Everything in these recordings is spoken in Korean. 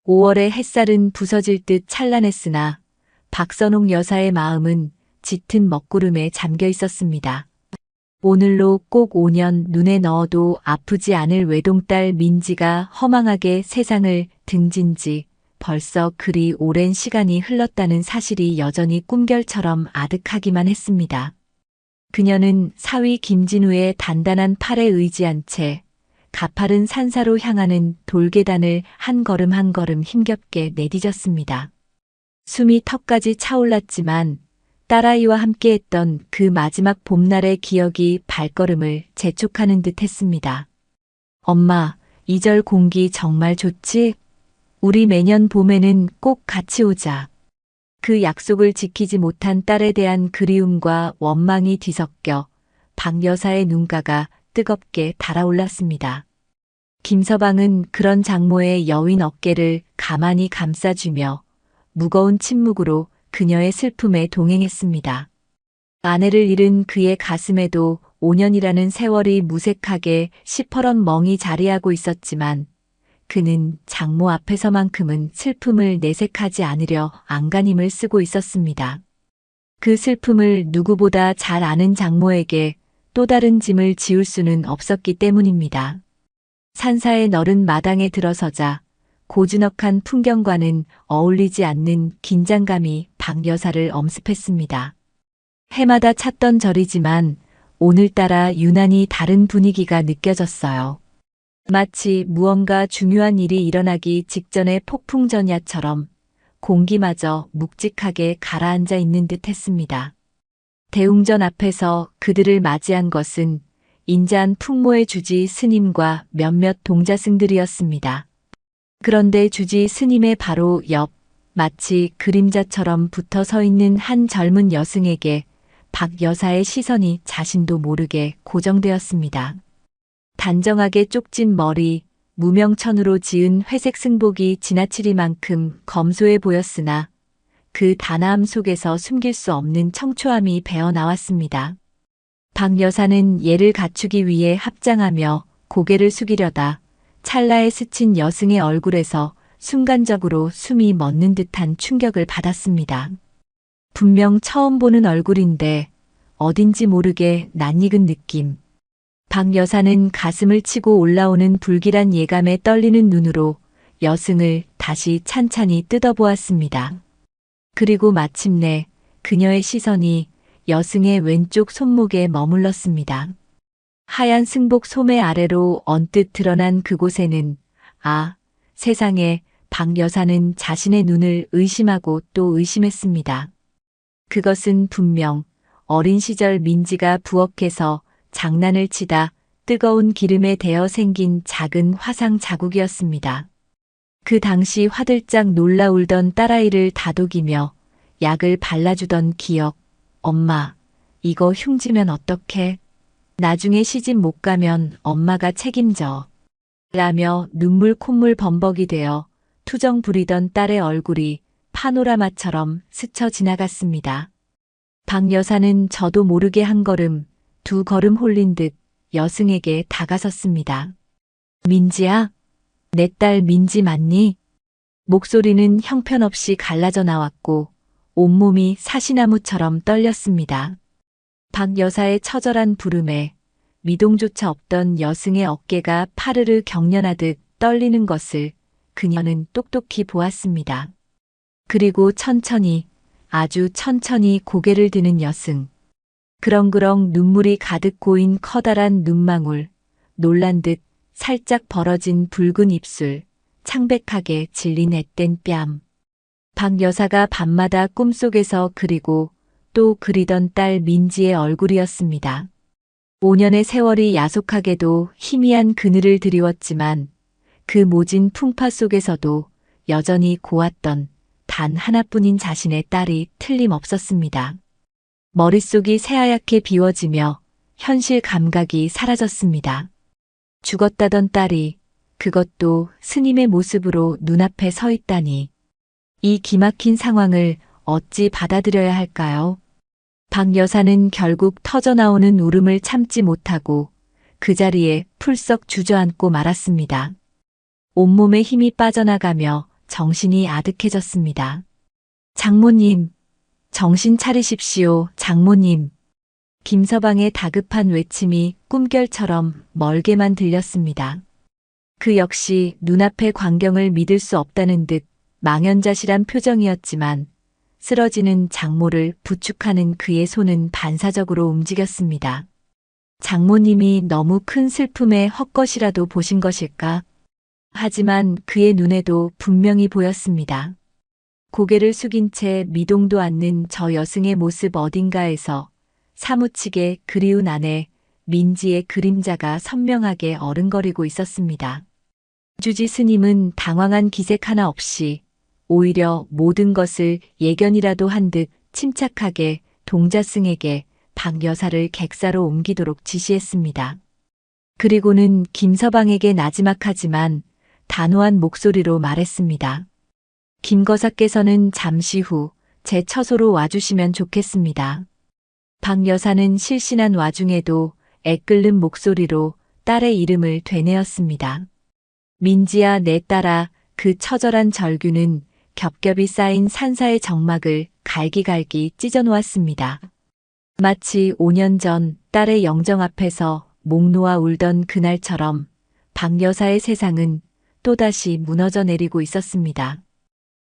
5월의 햇살은 부서질 듯 찬란했으나 박선옥 여사의 마음은 짙은 먹구름에 잠겨 있었습니다. 오늘로 꼭 5년 눈에 넣어도 아프지 않을 외동딸 민지가 허망하게 세상을 등진 지 벌써 그리 오랜 시간이 흘렀다는 사실이 여전히 꿈결처럼 아득하기만 했습니다. 그녀는 사위 김진우의 단단한 팔에 의지한 채 가파른 산사로 향하는 돌계단을 한 걸음 한 걸음 힘겹게 내디뎠습니다. 숨이 턱까지 차올랐지만 딸아이와 함께했던 그 마지막 봄날의 기억이 발걸음을 재촉하는 듯 했습니다. 엄마, 이 절 공기 정말 좋지? 우리 매년 봄에는 꼭 같이 오자. 그 약속을 지키지 못한 딸에 대한 그리움과 원망이 뒤섞여 박 여사의 눈가가 뜨겁게 달아올랐습니다. 김서방은 그런 장모의 여윈 어깨를 가만히 감싸주며 무거운 침묵으로 그녀의 슬픔에 동행했습니다. 아내를 잃은 그의 가슴에도 5년이라는 세월이 무색하게 시퍼런 멍이 자리하고 있었지만 그는 장모 앞에서만큼은 슬픔을 내색하지 않으려 안간힘을 쓰고 있었습니다. 그 슬픔을 누구보다 잘 아는 장모에게 또 다른 짐을 지울 수는 없었기 때문입니다. 산사의 너른 마당에 들어서자 고즈넉한 풍경과는 어울리지 않는 긴장감이 박 여사를 엄습했습니다. 해마다 찾던 절이지만 오늘따라 유난히 다른 분위기가 느껴졌어요. 마치 무언가 중요한 일이 일어나기 직전의 폭풍전야처럼 공기마저 묵직하게 가라앉아 있는 듯 했습니다. 대웅전 앞에서 그들을 맞이한 것은 인자한 풍모의 주지 스님과 몇몇 동자승들이었습니다. 그런데 주지 스님의 바로 옆, 마치 그림자처럼 붙어 서 있는 한 젊은 여승에게 박 여사의 시선이 자신도 모르게 고정되었습니다. 단정하게 쪽진 머리, 무명천으로 지은 회색 승복이 지나치리만큼 검소해 보였으나 그 단아함 속에서 숨길 수 없는 청초함이 배어나왔습니다. 박 여사는 예를 갖추기 위해 합장하며 고개를 숙이려다 찰나에 스친 여승의 얼굴에서 순간적으로 숨이 멎는 듯한 충격을 받았습니다. 분명 처음 보는 얼굴인데 어딘지 모르게 낯익은 느낌. 박 여사는 가슴을 치고 올라오는 불길한 예감에 떨리는 눈으로 여승을 다시 찬찬히 뜯어보았습니다. 그리고 마침내 그녀의 시선이 여승의 왼쪽 손목에 머물렀습니다. 하얀 승복 소매 아래로 언뜻 드러난 그곳에는 세상에 박 여사는 자신의 눈을 의심하고 또 의심했습니다. 그것은 분명 어린 시절 민지가 부엌에서 장난을 치다 뜨거운 기름에 데어 생긴 작은 화상 자국이었습니다. 그 당시 화들짝 놀라 울던 딸아이를 다독이며 약을 발라주던 기억. 엄마, 이거 흉지면 어떡해? 나중에 시집 못 가면 엄마가 책임져. 라며 눈물 콧물 범벅이 되어 투정 부리던 딸의 얼굴이 파노라마처럼 스쳐 지나갔습니다. 박 여사는 저도 모르게 한 걸음, 두 걸음 홀린 듯 여승에게 다가섰습니다. 민지야? 내 딸 민지 맞니? 목소리는 형편없이 갈라져 나왔고 온몸이 사시나무처럼 떨렸습니다. 박 여사의 처절한 부름에 미동조차 없던 여승의 어깨가 파르르 경련하듯 떨리는 것을 그녀는 똑똑히 보았습니다. 그리고 천천히, 아주 천천히 고개를 드는 여승. 그렁그렁 눈물이 가득 고인 커다란 눈망울, 놀란 듯 살짝 벌어진 붉은 입술, 창백하게 질린 앳된 뺨. 박 여사가 밤마다 꿈속에서 그리고 또 그리던 딸 민지의 얼굴이었습니다. 5년의 세월이 야속하게도 희미한 그늘을 드리웠지만 그 모진 풍파 속에서도 여전히 고왔던 단 하나뿐인 자신의 딸이 틀림없었습니다. 머릿속이 새하얗게 비워지며 현실 감각이 사라졌습니다. 죽었다던 딸이 그것도 스님의 모습으로 눈앞에 서 있다니. 이 기막힌 상황을 어찌 받아들여야 할까요? 박 여사는 결국 터져나오는 울음을 참지 못하고 그 자리에 풀썩 주저앉고 말았습니다. 온몸에 힘이 빠져나가며 정신이 아득해졌습니다. 장모님, 정신 차리십시오, 장모님. 김서방의 다급한 외침이 꿈결처럼 멀게만 들렸습니다. 그 역시 눈앞의 광경을 믿을 수 없다는 듯 망연자실한 표정이었지만 쓰러지는 장모를 부축하는 그의 손은 반사적으로 움직였습니다. 장모님이 너무 큰 슬픔에 헛것이라도 보신 것일까? 하지만 그의 눈에도 분명히 보였습니다. 고개를 숙인 채 미동도 않는 저 여승의 모습 어딘가에서 사무치게 그리운 아내 민지의 그림자가 선명하게 어른거리고 있었습니다. 주지 스님은 당황한 기색 하나 없이 오히려 모든 것을 예견이라도 한 듯 침착하게 동자승에게 박 여사를 객사로 옮기도록 지시했습니다. 그리고는 김서방에게 나지막하지만 단호한 목소리로 말했습니다. 김 거사께서는 잠시 후 제 처소로 와주시면 좋겠습니다. 박 여사는 실신한 와중에도 애끓는 목소리로 딸의 이름을 되뇌었습니다. 민지야, 내 딸아. 그 처절한 절규는 겹겹이 쌓인 산사의 정막을 갈기갈기 찢어놓았습니다. 마치 5년 전 딸의 영정 앞에서 목 놓아 울던 그날처럼 박 여사의 세상은 또다시 무너져 내리고 있었습니다.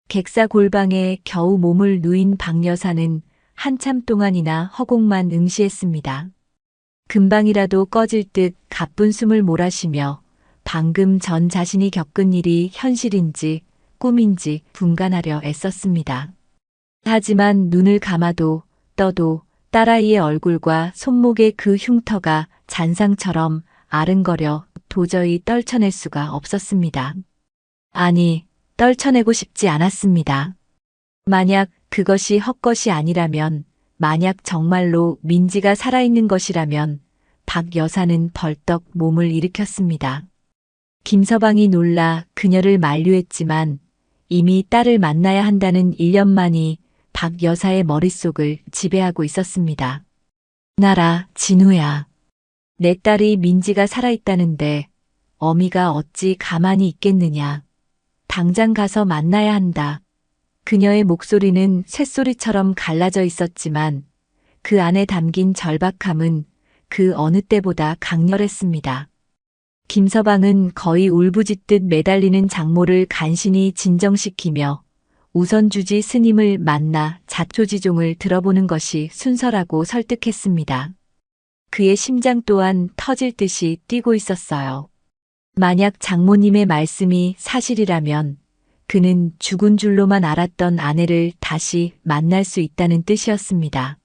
객사 골방에 겨우 몸을 누인 박 여사는 한참 동안이나 허공만 응시했습니다. 금방이라도 꺼질 듯 가쁜 숨을 몰아쉬며 방금 전 자신이 겪은 일이 현실인지 꿈인지 분간하려 애썼습니다. 하지만 눈을 감아도 떠도 딸아이의 얼굴과 손목의 그 흉터가 잔상처럼 아른거려 도저히 떨쳐낼 수가 없었습니다. 아니, 떨쳐내고 싶지 않았습니다. 만약 그것이 헛것이 아니라면, 만약 정말로 민지가 살아있는 것이라면 박 여사는 벌떡 몸을 일으켰습니다. 김서방이 놀라 그녀를 만류했지만 이미 딸을 만나야 한다는 일념만이 박 여사의 머릿속을 지배하고 있었습니다. 나라, 진우야. 내 딸이 민지가 살아있다는데 어미가 어찌 가만히 있겠느냐. 당장 가서 만나야 한다. 그녀의 목소리는 쇳소리처럼 갈라져 있었지만 그 안에 담긴 절박함은 그 어느 때보다 강렬했습니다. 김서방은 거의 울부짖듯 매달리는 장모를 간신히 진정시키며 우선 주지 스님을 만나 자초지종을 들어보는 것이 순서라고 설득했습니다. 그의 심장 또한 터질 듯이 뛰고 있었어요. 만약 장모님의 말씀이 사실이라면 그는 죽은 줄로만 알았던 아내를 다시 만날 수 있다는 뜻이었습니다.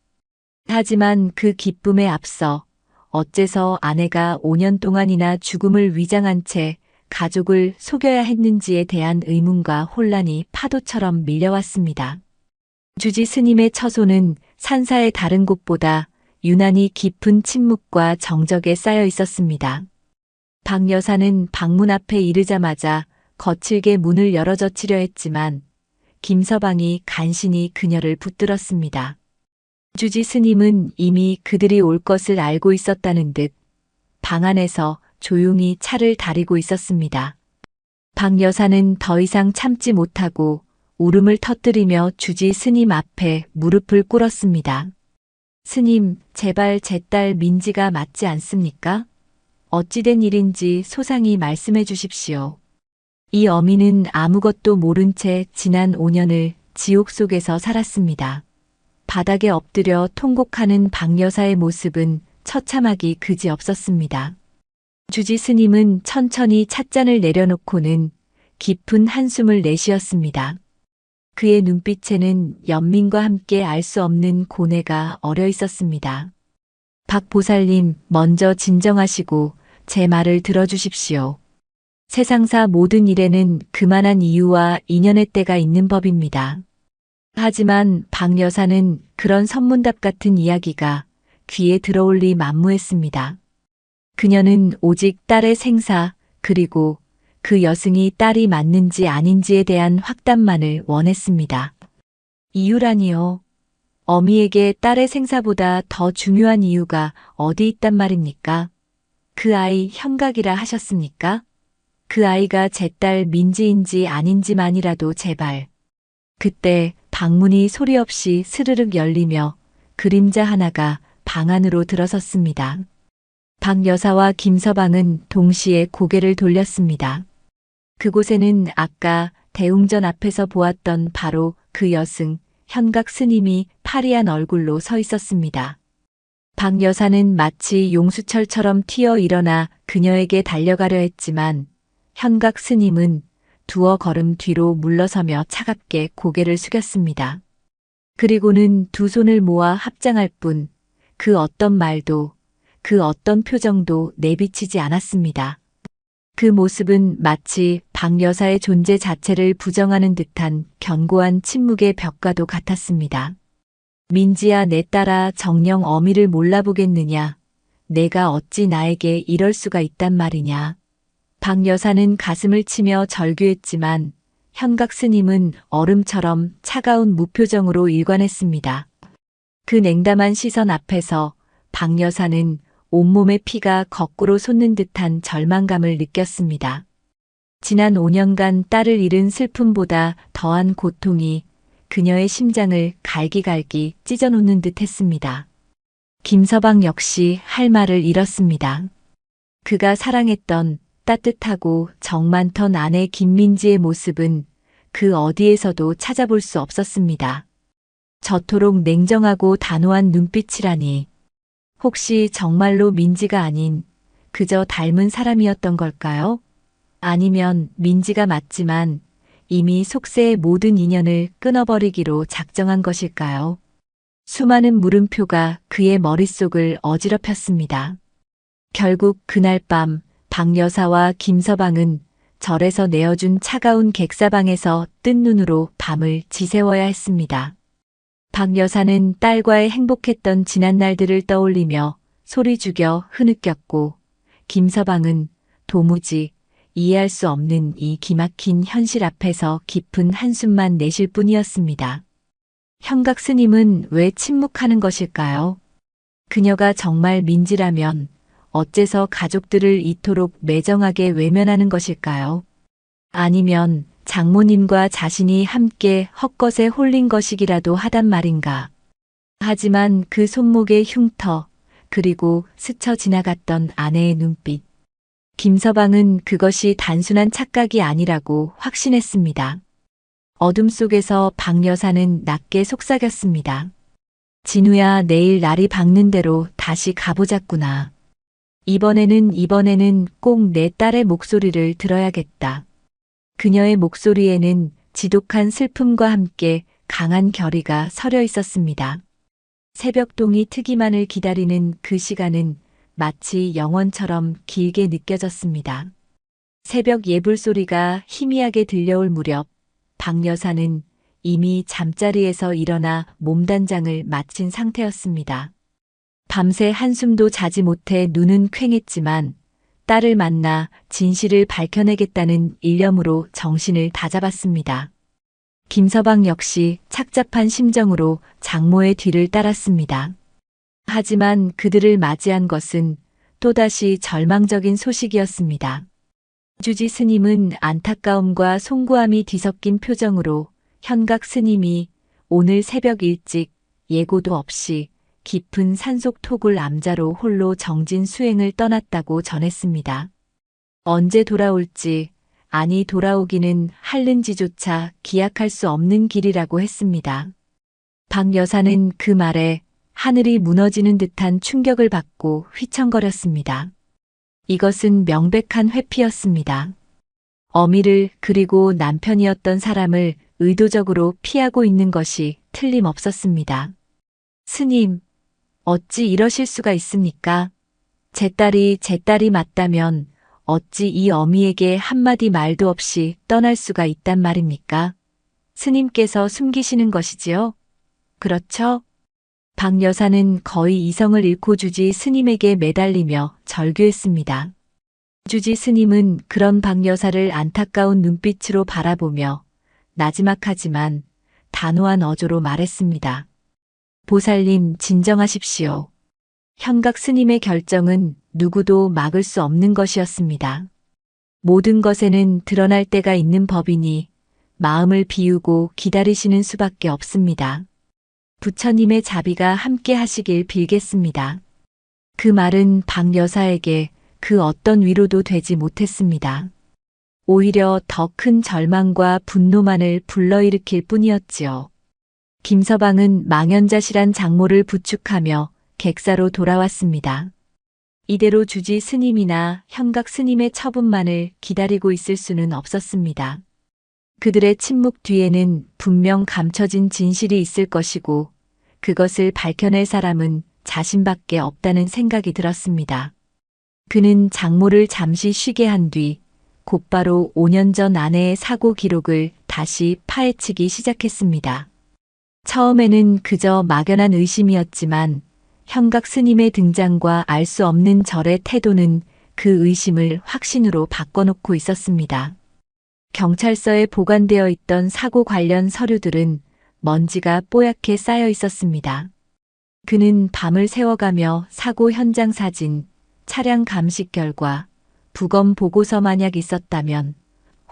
하지만 그 기쁨에 앞서 어째서 아내가 5년 동안이나 죽음을 위장한 채 가족을 속여야 했는지에 대한 의문과 혼란이 파도처럼 밀려왔습니다. 주지 스님의 처소는 산사의 다른 곳보다 유난히 깊은 침묵과 정적에 쌓여 있었습니다. 박 여사는 방문 앞에 이르자마자 거칠게 문을 열어젖히려 했지만 김서방이 간신히 그녀를 붙들었습니다. 주지 스님은 이미 그들이 올 것을 알고 있었다는 듯 방 안에서 조용히 차를 다리고 있었습니다. 박 여사는 더 이상 참지 못하고 울음을 터뜨리며 주지 스님 앞에 무릎을 꿇었습니다. 스님, 제발 제 딸 민지가 맞지 않습니까? 어찌된 일인지 소상히 말씀해 주십시오. 이 어미는 아무것도 모른 채 지난 5년을 지옥 속에서 살았습니다. 바닥에 엎드려 통곡하는 박 여사의 모습은 처참하기 그지없었습니다. 주지 스님은 천천히 찻잔을 내려놓고는 깊은 한숨을 내쉬었습니다. 그의 눈빛에는 연민과 함께 알 수 없는 고뇌가 어려 있었습니다. 박 보살님, 먼저 진정하시고 제 말을 들어주십시오. 세상사 모든 일에는 그만한 이유와 인연의 때가 있는 법입니다. 하지만 박 여사는 그런 선문답 같은 이야기가 귀에 들어올 리 만무했습니다. 그녀는 오직 딸의 생사 그리고 그 여승이 딸이 맞는지 아닌지에 대한 확답만을 원했습니다. 이유라니요. 어미에게 딸의 생사보다 더 중요한 이유가 어디 있단 말입니까? 그 아이 현각이라 하셨습니까? 그 아이가 제 딸 민지인지 아닌지만이라도 제발. 그때 방문이 소리 없이 스르륵 열리며 그림자 하나가 방 안으로 들어섰습니다. 박 여사와 김서방은 동시에 고개를 돌렸습니다. 그곳에는 아까 대웅전 앞에서 보았던 바로 그 여승, 현각 스님이 파리한 얼굴로 서 있었습니다. 박 여사는 마치 용수철처럼 튀어 일어나 그녀에게 달려가려 했지만 현각 스님은 두어 걸음 뒤로 물러서며 차갑게 고개를 숙였습니다. 그리고는 두 손을 모아 합장할 뿐 그 어떤 말도 그 어떤 표정도 내비치지 않았습니다. 그 모습은 마치 박 여사의 존재 자체를 부정하는 듯한 견고한 침묵의 벽과도 같았습니다. 민지야, 내 딸아, 정녕 어미를 몰라보겠느냐. 내가 어찌 나에게 이럴 수가 있단 말이냐. 박 여사는 가슴을 치며 절규했지만 현각 스님은 얼음처럼 차가운 무표정으로 일관했습니다. 그 냉담한 시선 앞에서 박 여사는 온몸의 피가 거꾸로 솟는 듯한 절망감을 느꼈습니다. 지난 5년간 딸을 잃은 슬픔보다 더한 고통이 그녀의 심장을 갈기갈기 찢어놓는 듯 했습니다. 김서방 역시 할 말을 잃었습니다. 그가 사랑했던 따뜻하고 정 많던 아내 김민지의 모습은 그 어디에서도 찾아볼 수 없었습니다. 저토록 냉정하고 단호한 눈빛이라니. 혹시 정말로 민지가 아닌 그저 닮은 사람이었던 걸까요? 아니면 민지가 맞지만 이미 속세의 모든 인연을 끊어버리기로 작정한 것일까요? 수많은 물음표가 그의 머릿속을 어지럽혔습니다. 결국 그날 밤 박 여사와 김서방은 절에서 내어준 차가운 객사방에서 뜬 눈으로 밤을 지새워야 했습니다. 박 여사는 딸과의 행복했던 지난 날들을 떠올리며 소리 죽여 흐느꼈고 김서방은 도무지 이해할 수 없는 이 기막힌 현실 앞에서 깊은 한숨만 내쉴 뿐이었습니다. 현각 스님은 왜 침묵하는 것일까요? 그녀가 정말 민지라면 어째서 가족들을 이토록 매정하게 외면하는 것일까요? 아니면 장모님과 자신이 함께 헛것에 홀린 것이기라도 하단 말인가. 하지만 그 손목의 흉터, 그리고 스쳐 지나갔던 아내의 눈빛. 김서방은 그것이 단순한 착각이 아니라고 확신했습니다. 어둠 속에서 박 여사는 낮게 속삭였습니다. 진우야, 내일 날이 밝는 대로 다시 가보자꾸나. 이번에는 꼭 내 딸의 목소리를 들어야겠다. 그녀의 목소리에는 지독한 슬픔과 함께 강한 결의가 서려 있었습니다. 새벽동이 트기만을 기다리는 그 시간은 마치 영원처럼 길게 느껴졌습니다. 새벽 예불 소리가 희미하게 들려올 무렵 박 여사는 이미 잠자리에서 일어나 몸단장을 마친 상태였습니다. 밤새 한숨도 자지 못해 눈은 퀭했지만 딸을 만나 진실을 밝혀내겠다는 일념으로 정신을 다잡았습니다. 김서방 역시 착잡한 심정으로 장모의 뒤를 따랐습니다. 하지만 그들을 맞이한 것은 또다시 절망적인 소식이었습니다. 주지 스님은 안타까움과 송구함이 뒤섞인 표정으로 현각 스님이 오늘 새벽 일찍 예고도 없이 깊은 산속 토굴 암자로 홀로 정진 수행을 떠났다고 전했습니다. 언제 돌아올지, 아니 돌아오기는 할는지조차 기약할 수 없는 길이라고 했습니다. 박 여사는 그 말에 하늘이 무너지는 듯한 충격을 받고 휘청거렸습니다. 이것은 명백한 회피였습니다. 어미를 그리고 남편이었던 사람을 의도적으로 피하고 있는 것이 틀림없었습니다. 스님, 어찌 이러실 수가 있습니까? 제 딸이 맞다면 어찌 이 어미에게 한마디 말도 없이 떠날 수가 있단 말입니까? 스님께서 숨기시는 것이지요? 그렇죠? 박 여사는 거의 이성을 잃고 주지 스님에게 매달리며 절규했습니다. 주지 스님은 그런 박 여사를 안타까운 눈빛으로 바라보며 나지막하지만 단호한 어조로 말했습니다. 보살님, 진정하십시오. 현각 스님의 결정은 누구도 막을 수 없는 것이었습니다. 모든 것에는 드러날 때가 있는 법이니 마음을 비우고 기다리시는 수밖에 없습니다. 부처님의 자비가 함께 하시길 빌겠습니다. 그 말은 박 여사에게 그 어떤 위로도 되지 못했습니다. 오히려 더 큰 절망과 분노만을 불러일으킬 뿐이었지요. 김서방은 망연자실한 장모를 부축하며 객사로 돌아왔습니다. 이대로 주지 스님이나 현각 스님의 처분만을 기다리고 있을 수는 없었습니다. 그들의 침묵 뒤에는 분명 감춰진 진실이 있을 것이고 그것을 밝혀낼 사람은 자신밖에 없다는 생각이 들었습니다. 그는 장모를 잠시 쉬게 한 뒤 곧바로 5년 전 아내의 사고 기록을 다시 파헤치기 시작했습니다. 처음에는 그저 막연한 의심이었지만 현각 스님의 등장과 알 수 없는 절의 태도는 그 의심을 확신으로 바꿔놓고 있었습니다. 경찰서에 보관되어 있던 사고 관련 서류들은 먼지가 뽀얗게 쌓여 있었습니다. 그는 밤을 새워가며 사고 현장 사진, 차량 감식 결과, 부검 보고서 만약 있었다면,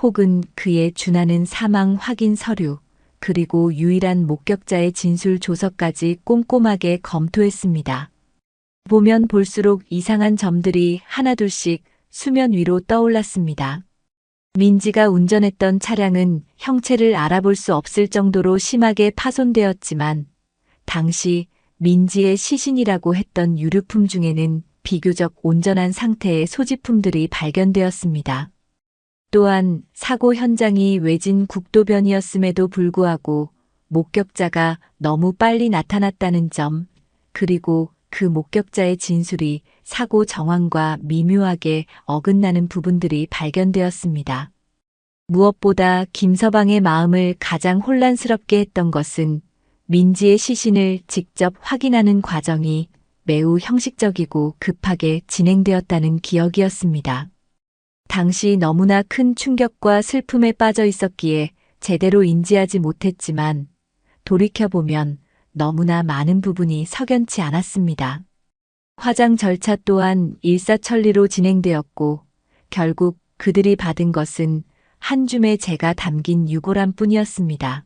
혹은 그에 준하는 사망 확인 서류, 그리고 유일한 목격자의 진술 조서까지 꼼꼼하게 검토했습니다. 보면 볼수록 이상한 점들이 하나둘씩 수면 위로 떠올랐습니다. 민지가 운전했던 차량은 형체를 알아볼 수 없을 정도로 심하게 파손되었지만 당시 민지의 시신이라고 했던 유류품 중에는 비교적 온전한 상태의 소지품들이 발견되었습니다. 또한 사고 현장이 외진 국도변이었음에도 불구하고 목격자가 너무 빨리 나타났다는 점, 그리고 그 목격자의 진술이 사고 정황과 미묘하게 어긋나는 부분들이 발견되었습니다. 무엇보다 김서방의 마음을 가장 혼란스럽게 했던 것은 민지의 시신을 직접 확인하는 과정이 매우 형식적이고 급하게 진행되었다는 기억이었습니다. 당시 너무나 큰 충격과 슬픔에 빠져 있었기에 제대로 인지하지 못했지만 돌이켜보면 너무나 많은 부분이 석연치 않았습니다. 화장 절차 또한 일사천리로 진행되었고 결국 그들이 받은 것은 한 줌의 재가 담긴 유골함 뿐이었습니다.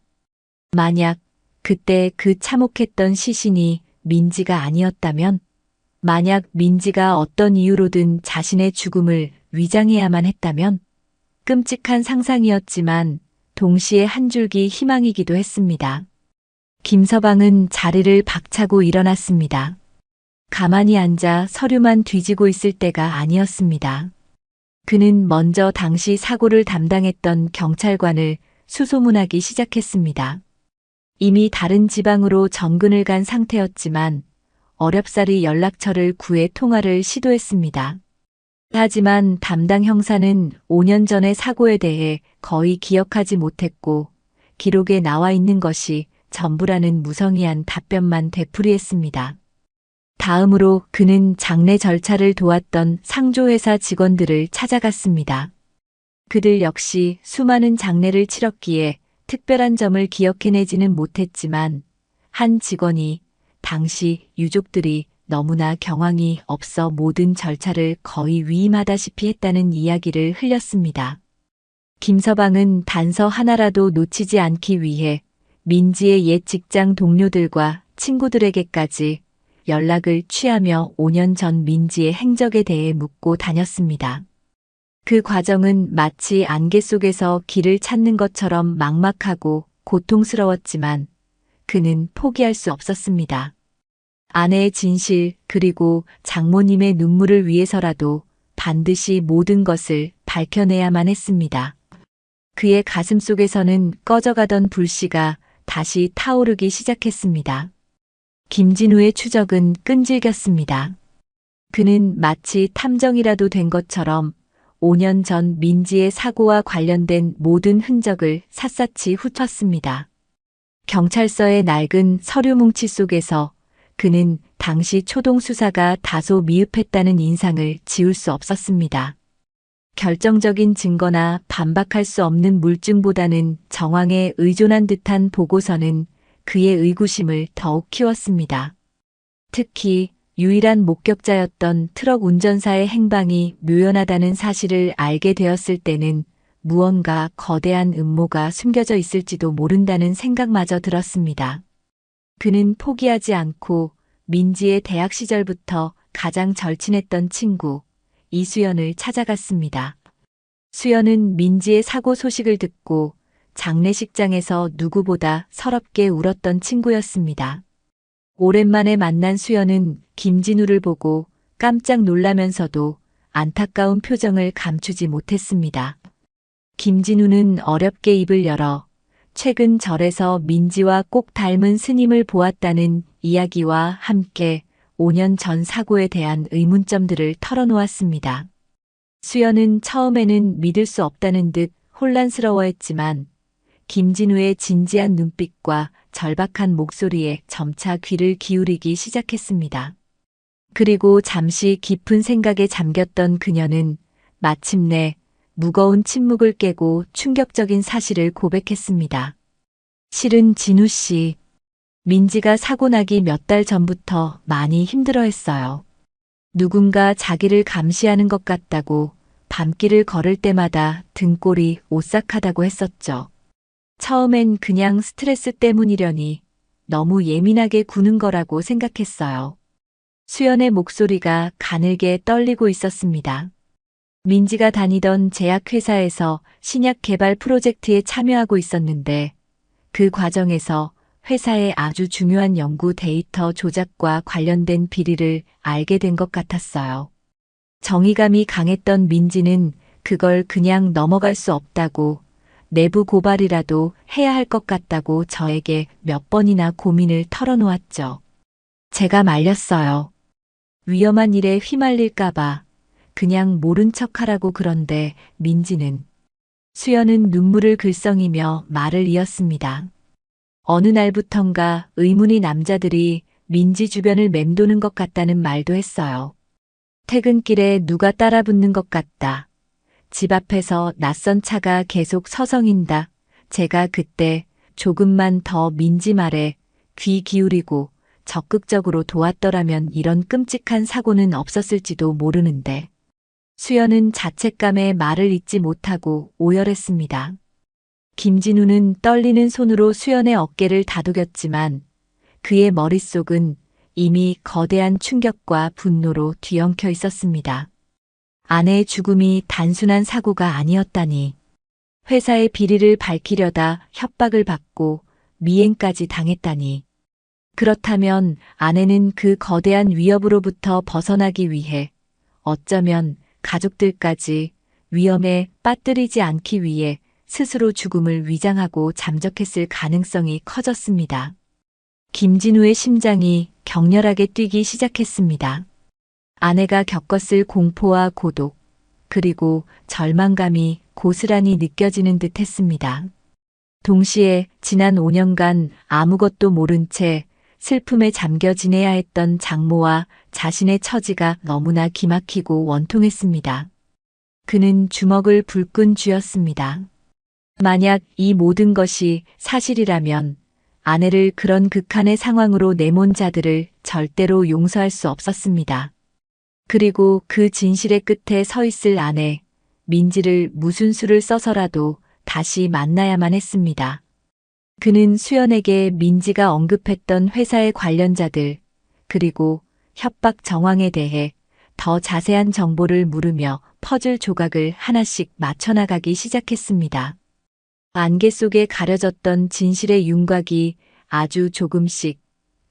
만약 그때 그 참혹했던 시신이 민지가 아니었다면, 만약 민지가 어떤 이유로든 자신의 죽음을 위장해야만 했다면, 끔찍한 상상이었지만 동시에 한 줄기 희망이기도 했습니다. 김서방은 자리를 박차고 일어났습니다. 가만히 앉아 서류만 뒤지고 있을 때가 아니었습니다. 그는 먼저 당시 사고를 담당했던 경찰관을 수소문하기 시작했습니다. 이미 다른 지방으로 전근을 간 상태였지만 어렵사리 연락처를 구해 통화를 시도했습니다. 하지만 담당 형사는 5년 전의 사고에 대해 거의 기억하지 못했고 기록에 나와 있는 것이 전부라는 무성의한 답변만 되풀이했습니다. 다음으로 그는 장례 절차를 도왔던 상조회사 직원들을 찾아갔습니다. 그들 역시 수많은 장례를 치렀기에 특별한 점을 기억해내지는 못했지만 한 직원이 당시 유족들이 너무나 경황이 없어 모든 절차를 거의 위임하다시피 했다는 이야기를 흘렸습니다. 김서방은 단서 하나라도 놓치지 않기 위해 민지의 옛 직장 동료들과 친구들에게까지 연락을 취하며 5년 전 민지의 행적에 대해 묻고 다녔습니다. 그 과정은 마치 안개 속에서 길을 찾는 것처럼 막막하고 고통스러웠지만 그는 포기할 수 없었습니다. 아내의 진실 그리고 장모님의 눈물을 위해서라도 반드시 모든 것을 밝혀내야만 했습니다. 그의 가슴 속에서는 꺼져가던 불씨가 다시 타오르기 시작했습니다. 김진우의 추적은 끈질겼습니다. 그는 마치 탐정이라도 된 것처럼 5년 전 민지의 사고와 관련된 모든 흔적을 샅샅이 훑었습니다. 경찰서의 낡은 서류 뭉치 속에서 그는 당시 초동 수사가 다소 미흡했다는 인상을 지울 수 없었습니다. 결정적인 증거나 반박할 수 없는 물증보다는 정황에 의존한 듯한 보고서는 그의 의구심을 더욱 키웠습니다. 특히 유일한 목격자였던 트럭 운전사의 행방이 묘연하다는 사실을 알게 되었을 때는 무언가 거대한 음모가 숨겨져 있을지도 모른다는 생각마저 들었습니다. 그는 포기하지 않고 민지의 대학 시절부터 가장 절친했던 친구 이수연을 찾아갔습니다. 수연은 민지의 사고 소식을 듣고 장례식장에서 누구보다 서럽게 울었던 친구였습니다. 오랜만에 만난 수연은 김진우를 보고 깜짝 놀라면서도 안타까운 표정을 감추지 못했습니다. 김진우는 어렵게 입을 열어 최근 절에서 민지와 꼭 닮은 스님을 보았다는 이야기와 함께 5년 전 사고에 대한 의문점들을 털어놓았습니다. 수연은 처음에는 믿을 수 없다는 듯 혼란스러워했지만 김진우의 진지한 눈빛과 절박한 목소리에 점차 귀를 기울이기 시작했습니다. 그리고 잠시 깊은 생각에 잠겼던 그녀는 마침내 무거운 침묵을 깨고 충격적인 사실을 고백했습니다. 실은 진우 씨, 민지가 사고 나기 몇 달 전부터 많이 힘들어했어요. 누군가 자기를 감시하는 것 같다고 밤길을 걸을 때마다 등골이 오싹하다고 했었죠. 처음엔 그냥 스트레스 때문이려니 너무 예민하게 구는 거라고 생각했어요. 수연의 목소리가 가늘게 떨리고 있었습니다. 민지가 다니던 제약회사에서 신약 개발 프로젝트에 참여하고 있었는데 그 과정에서 회사의 아주 중요한 연구 데이터 조작과 관련된 비리를 알게 된 것 같았어요. 정의감이 강했던 민지는 그걸 그냥 넘어갈 수 없다고 내부 고발이라도 해야 할 것 같다고 저에게 몇 번이나 고민을 털어놓았죠. 제가 말렸어요. 위험한 일에 휘말릴까봐 그냥 모른 척하라고. 그런데 민지는 수연은 눈물을 글썽이며 말을 이었습니다. 어느 날부턴가 의문의 남자들이 민지 주변을 맴도는 것 같다는 말도 했어요. 퇴근길에 누가 따라붙는 것 같다. 집 앞에서 낯선 차가 계속 서성인다. 제가 그때 조금만 더 민지 말에 귀 기울이고 적극적으로 도왔더라면 이런 끔찍한 사고는 없었을지도 모르는데. 수연은 자책감에 말을 잇지 못하고 오열했습니다. 김진우는 떨리는 손으로 수연의 어깨를 다독였지만 그의 머릿속은 이미 거대한 충격과 분노로 뒤엉켜 있었습니다. 아내의 죽음이 단순한 사고가 아니었다니. 회사의 비리를 밝히려다 협박을 받고 미행까지 당했다니. 그렇다면 아내는 그 거대한 위협으로부터 벗어나기 위해 어쩌면 가족들까지 위험에 빠뜨리지 않기 위해 스스로 죽음을 위장하고 잠적했을 가능성이 커졌습니다. 김진우의 심장이 격렬하게 뛰기 시작했습니다. 아내가 겪었을 공포와 고독, 그리고 절망감이 고스란히 느껴지는 듯 했습니다. 동시에 지난 5년간 아무것도 모른 채 슬픔에 잠겨 지내야 했던 장모와 자신의 처지가 너무나 기막히고 원통했습니다. 그는 주먹을 불끈 쥐었습니다. 만약 이 모든 것이 사실이라면 아내를 그런 극한의 상황으로 내몬 자들을 절대로 용서할 수 없었습니다. 그리고 그 진실의 끝에 서 있을 아내, 민지를 무슨 수를 써서라도 다시 만나야만 했습니다. 그는 수연에게 민지가 언급했던 회사의 관련자들, 그리고 협박 정황에 대해 더 자세한 정보를 물으며 퍼즐 조각을 하나씩 맞춰나가기 시작했습니다. 안개 속에 가려졌던 진실의 윤곽이 아주 조금씩,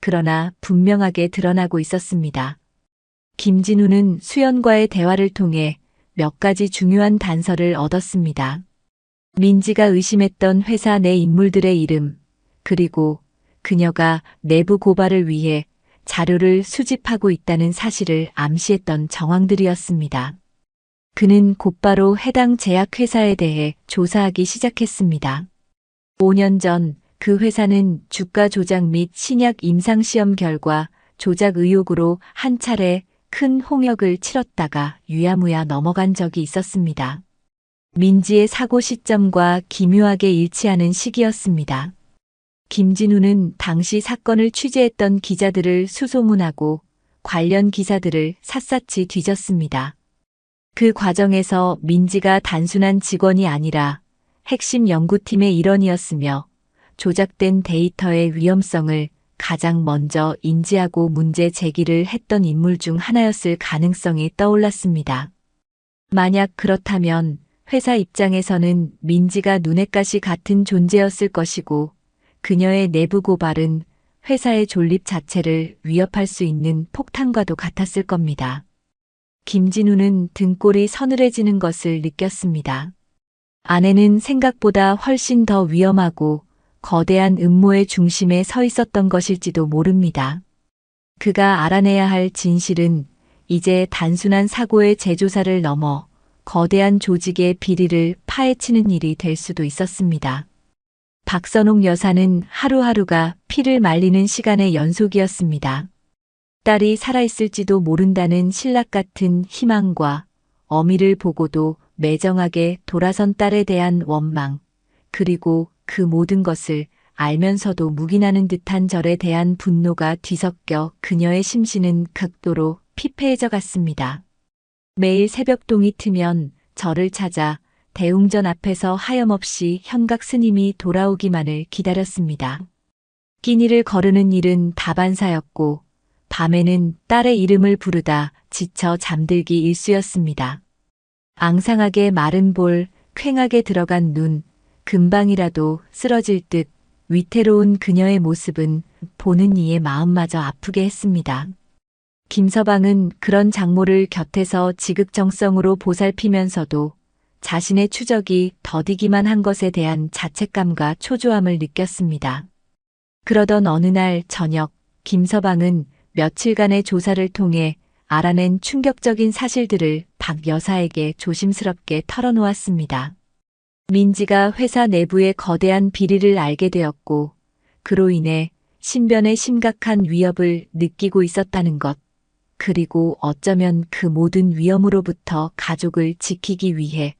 그러나 분명하게 드러나고 있었습니다. 김진우는 수연과의 대화를 통해 몇 가지 중요한 단서를 얻었습니다. 민지가 의심했던 회사 내 인물들의 이름, 그리고 그녀가 내부 고발을 위해 자료를 수집하고 있다는 사실을 암시했던 정황들이었습니다. 그는 곧바로 해당 제약회사에 대해 조사하기 시작했습니다. 5년 전 그 회사는 주가 조작 및 신약 임상시험 결과 조작 의혹으로 한 차례 큰 홍역을 치렀다가 유야무야 넘어간 적이 있었습니다. 민지의 사고 시점과 기묘하게 일치하는 시기였습니다. 김진우는 당시 사건을 취재했던 기자들을 수소문하고 관련 기사들을 샅샅이 뒤졌습니다. 그 과정에서 민지가 단순한 직원이 아니라 핵심 연구팀의 일원이었으며 조작된 데이터의 위험성을 가장 먼저 인지하고 문제 제기를 했던 인물 중 하나였을 가능성이 떠올랐습니다. 만약 그렇다면 회사 입장에서는 민지가 눈엣 가시 같은 존재였을 것이고 그녀의 내부 고발은 회사의 존립 자체를 위협할 수 있는 폭탄과도 같았을 겁니다. 김진우는 등골이 서늘해지는 것을 느꼈습니다. 아내는 생각보다 훨씬 더 위험하고 거대한 음모의 중심에 서 있었던 것일지도 모릅니다. 그가 알아내야 할 진실은 이제 단순한 사고의 재조사를 넘어 거대한 조직의 비리를 파헤치는 일이 될 수도 있었습니다. 박선옥 여사는 하루하루가 피를 말리는 시간의 연속이었습니다. 딸이 살아있을지도 모른다는 신락 같은 희망과 어미를 보고도 매정하게 돌아선 딸에 대한 원망, 그리고 그 모든 것을 알면서도 묵인하는 듯한 절에 대한 분노가 뒤섞여 그녀의 심신은 극도로 피폐해져 갔습니다. 매일 새벽동이 트면 절을 찾아 대웅전 앞에서 하염없이 현각 스님이 돌아오기만을 기다렸습니다. 끼니를 거르는 일은 다반사였고 밤에는 딸의 이름을 부르다 지쳐 잠들기 일쑤였습니다. 앙상하게 마른 볼, 퀭하게 들어간 눈, 금방이라도 쓰러질 듯 위태로운 그녀의 모습은 보는 이의 마음마저 아프게 했습니다. 김서방은 그런 장모를 곁에서 지극정성으로 보살피면서도 자신의 추적이 더디기만 한 것에 대한 자책감과 초조함을 느꼈습니다. 그러던 어느 날 저녁, 김서방은 며칠간의 조사를 통해 알아낸 충격적인 사실들을 박 여사에게 조심스럽게 털어놓았습니다. 민지가 회사 내부의 거대한 비리를 알게 되었고, 그로 인해 신변에 심각한 위협을 느끼고 있었다는 것, 그리고 어쩌면 그 모든 위험으로부터 가족을 지키기 위해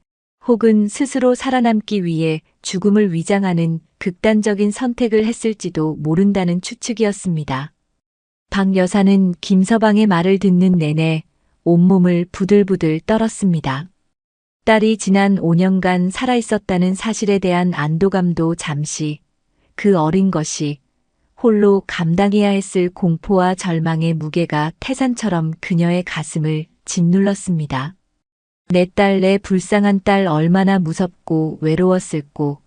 혹은 스스로 살아남기 위해 죽음을 위장하는 극단적인 선택을 했을지도 모른다는 추측이었습니다. 박 여사는 김서방의 말을 듣는 내내 온몸을 부들부들 떨었습니다. 딸이 지난 5년간 살아있었다는 사실에 대한 안도감도 잠시, 그 어린 것이 홀로 감당해야 했을 공포와 절망의 무게가 태산처럼 그녀의 가슴을 짓눌렀습니다. 내 딸, 내 불쌍한 딸 얼마나 무섭고 외로웠을꼬.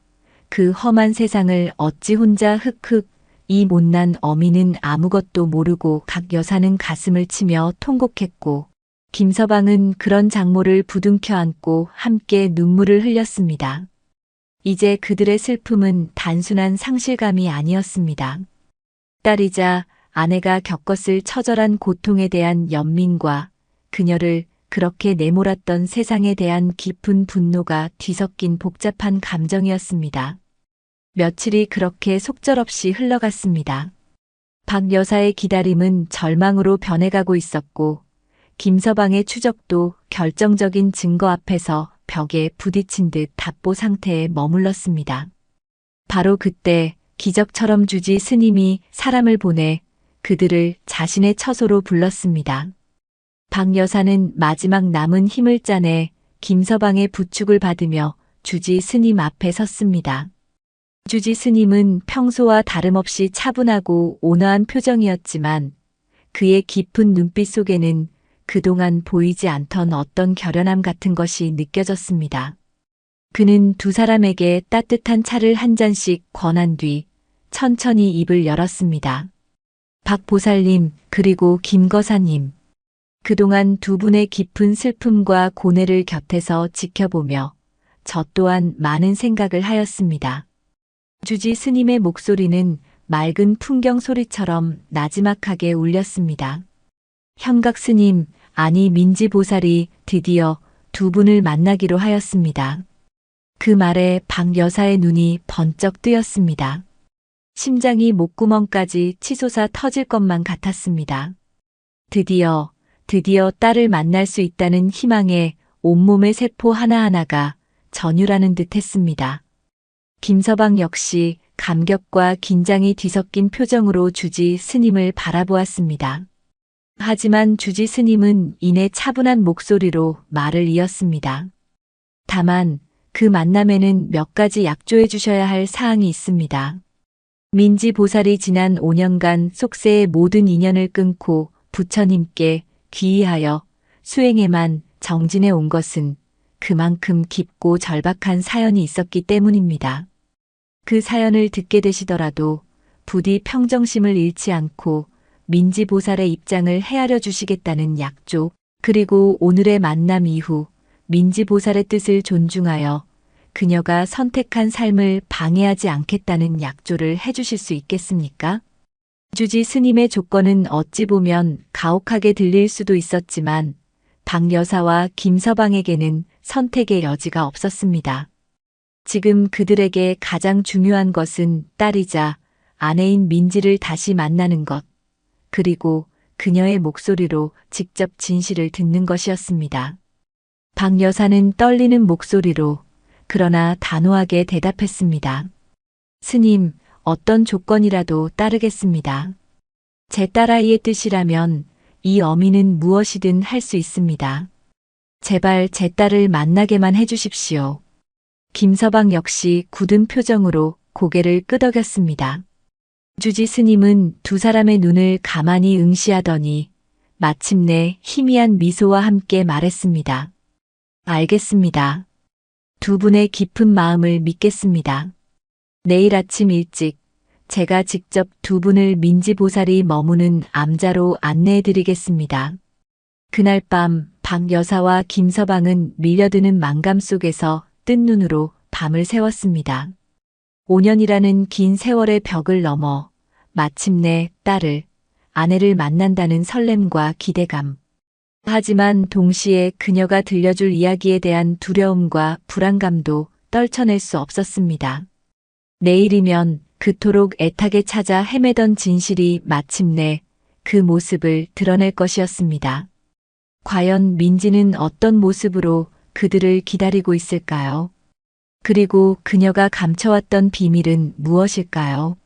그 험한 세상을 어찌 혼자 흑흑. 이 못난 어미는 아무것도 모르고 각 여사는 가슴을 치며 통곡했고 김서방은 그런 장모를 부둥켜 안고 함께 눈물을 흘렸습니다. 이제 그들의 슬픔은 단순한 상실감이 아니었습니다. 딸이자 아내가 겪었을 처절한 고통에 대한 연민과 그녀를 그렇게 내몰았던 세상에 대한 깊은 분노가 뒤섞인 복잡한 감정이었습니다. 며칠이 그렇게 속절없이 흘러갔습니다. 박 여사의 기다림은 절망으로 변해가고 있었고 김서방의 추적도 결정적인 증거 앞에서 벽에 부딪힌 듯 답보 상태에 머물렀습니다. 바로 그때 기적처럼 주지 스님이 사람을 보내 그들을 자신의 처소로 불렀습니다. 박 여사는 마지막 남은 힘을 짜내 김서방의 부축을 받으며 주지 스님 앞에 섰습니다. 주지 스님은 평소와 다름없이 차분하고 온화한 표정이었지만 그의 깊은 눈빛 속에는 그동안 보이지 않던 어떤 결연함 같은 것이 느껴졌습니다. 그는 두 사람에게 따뜻한 차를 한 잔씩 권한 뒤 천천히 입을 열었습니다. 박 보살님, 그리고 김 거사님. 그동안 두 분의 깊은 슬픔과 고뇌를 곁에서 지켜보며 저 또한 많은 생각을 하였습니다. 주지 스님의 목소리는 맑은 풍경 소리처럼 나지막하게 울렸습니다. 현각 스님, 아니 민지 보살이 드디어 두 분을 만나기로 하였습니다. 그 말에 박 여사의 눈이 번쩍 뜨였습니다. 심장이 목구멍까지 치솟아 터질 것만 같았습니다. 드디어 딸을 만날 수 있다는 희망에 온몸의 세포 하나하나가 전율하는 듯 했습니다. 김서방 역시 감격과 긴장이 뒤섞인 표정으로 주지 스님을 바라보았습니다. 하지만 주지 스님은 이내 차분한 목소리로 말을 이었습니다. 다만 그 만남에는 몇 가지 약조해 주셔야 할 사항이 있습니다. 민지 보살이 지난 5년간 속세의 모든 인연을 끊고 부처님께 귀의하여 수행에만 정진해 온 것은 그만큼 깊고 절박한 사연이 있었기 때문입니다. 그 사연을 듣게 되시더라도 부디 평정심을 잃지 않고 민지 보살의 입장을 헤아려 주시겠다는 약조, 그리고 오늘의 만남 이후 민지 보살의 뜻을 존중하여 그녀가 선택한 삶을 방해하지 않겠다는 약조를 해주실 수 있겠습니까? 주지 스님의 조건은 어찌 보면 가혹하게 들릴 수도 있었지만 박 여사와 김서방에게는 선택의 여지가 없었습니다. 지금 그들에게 가장 중요한 것은 딸이자 아내인 민지를 다시 만나는 것, 그리고 그녀의 목소리로 직접 진실을 듣는 것이었습니다. 박 여사는 떨리는 목소리로 그러나 단호하게 대답했습니다. 스님, 어떤 조건이라도 따르겠습니다. 제 딸아이의 뜻이라면 이 어미는 무엇이든 할 수 있습니다. 제발 제 딸을 만나게만 해주십시오. 김서방 역시 굳은 표정으로 고개를 끄덕였습니다. 주지 스님은 두 사람의 눈을 가만히 응시하더니 마침내 희미한 미소와 함께 말했습니다. 알겠습니다. 두 분의 깊은 마음을 믿겠습니다. 내일 아침 일찍 제가 직접 두 분을 민지 보살이 머무는 암자로 안내해 드리겠습니다. 그날 밤 박 여사와 김서방은 밀려드는 망감 속에서 뜬 눈으로 밤을 새웠습니다. 5년이라는 긴 세월의 벽을 넘어 마침내 딸을, 아내를 만난다는 설렘과 기대감. 하지만 동시에 그녀가 들려줄 이야기에 대한 두려움과 불안감도 떨쳐낼 수 없었습니다. 내일이면 그토록 애타게 찾아 헤매던 진실이 마침내 그 모습을 드러낼 것이었습니다. 과연 민지는 어떤 모습으로 그들을 기다리고 있을까요? 그리고 그녀가 감춰왔던 비밀은 무엇일까요?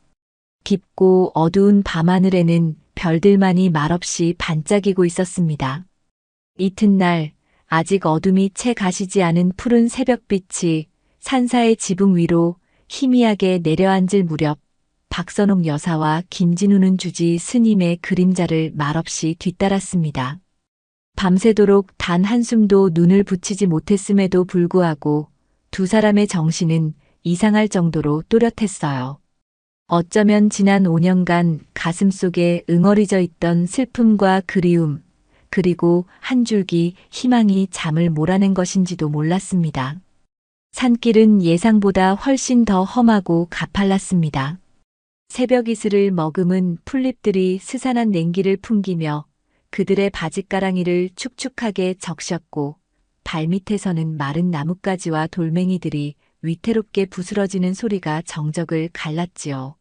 깊고 어두운 밤하늘에는 별들만이 말없이 반짝이고 있었습니다. 이튿날 아직 어둠이 채 가시지 않은 푸른 새벽빛이 산사의 지붕 위로 희미하게 내려앉을 무렵 박선옥 여사와 김진우는 주지 스님의 그림자를 말없이 뒤따랐습니다. 밤새도록 단 한숨도 눈을 붙이지 못했음에도 불구하고 두 사람의 정신은 이상할 정도로 또렷했어요. 어쩌면 지난 5년간 가슴속에 응어리져 있던 슬픔과 그리움, 그리고 한 줄기 희망이 잠을 몰아낸 것인지도 몰랐습니다. 산길은 예상보다 훨씬 더 험하고 가팔랐습니다. 새벽 이슬을 머금은 풀잎들이 스산한 냉기를 풍기며 그들의 바짓가랑이를 축축하게 적셨고 발밑에서는 마른 나뭇가지와 돌멩이들이 위태롭게 부스러지는 소리가 정적을 갈랐지요.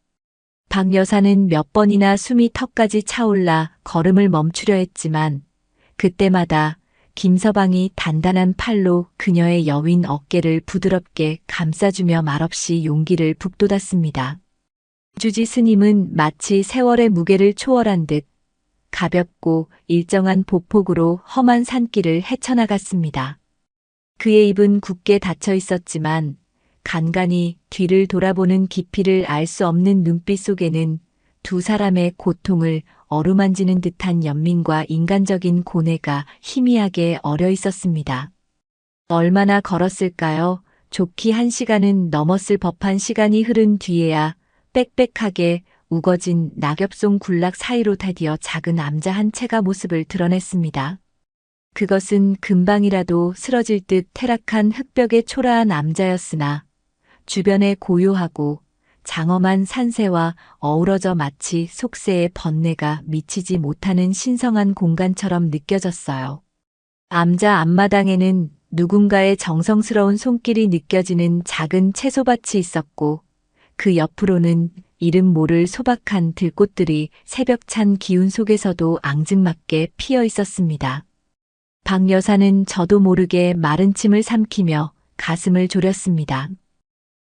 박 여사는 몇 번이나 숨이 턱까지 차올라 걸음을 멈추려 했지만 그때마다 김서방이 단단한 팔로 그녀의 여윈 어깨를 부드럽게 감싸주며 말없이 용기를 북돋았습니다. 주지 스님은 마치 세월의 무게를 초월한 듯 가볍고 일정한 보폭으로 험한 산길을 헤쳐나갔습니다. 그의 입은 굳게 닫혀 있었지만 간간히 뒤를 돌아보는 깊이를 알 수 없는 눈빛 속에는 두 사람의 고통을 어루만지는 듯한 연민과 인간적인 고뇌가 희미하게 어려 있었습니다. 얼마나 걸었을까요? 좋기 1시간은 넘었을 법한 시간이 흐른 뒤에야 빽빽하게 우거진 낙엽송 군락 사이로 다디어 작은 암자 한 채가 모습을 드러냈습니다. 그것은 금방이라도 쓰러질 듯 퇴락한 흙벽의 초라한 암자였으나 주변에 고요하고 장엄한 산세와 어우러져 마치 속세의 번뇌가 미치지 못하는 신성한 공간처럼 느껴졌어요. 암자 앞마당에는 누군가의 정성스러운 손길이 느껴지는 작은 채소밭이 있었고 그 옆으로는 이름 모를 소박한 들꽃들이 새벽찬 기운 속에서도 앙증맞게 피어 있었습니다. 박 여사는 저도 모르게 마른 침을 삼키며 가슴을 졸였습니다.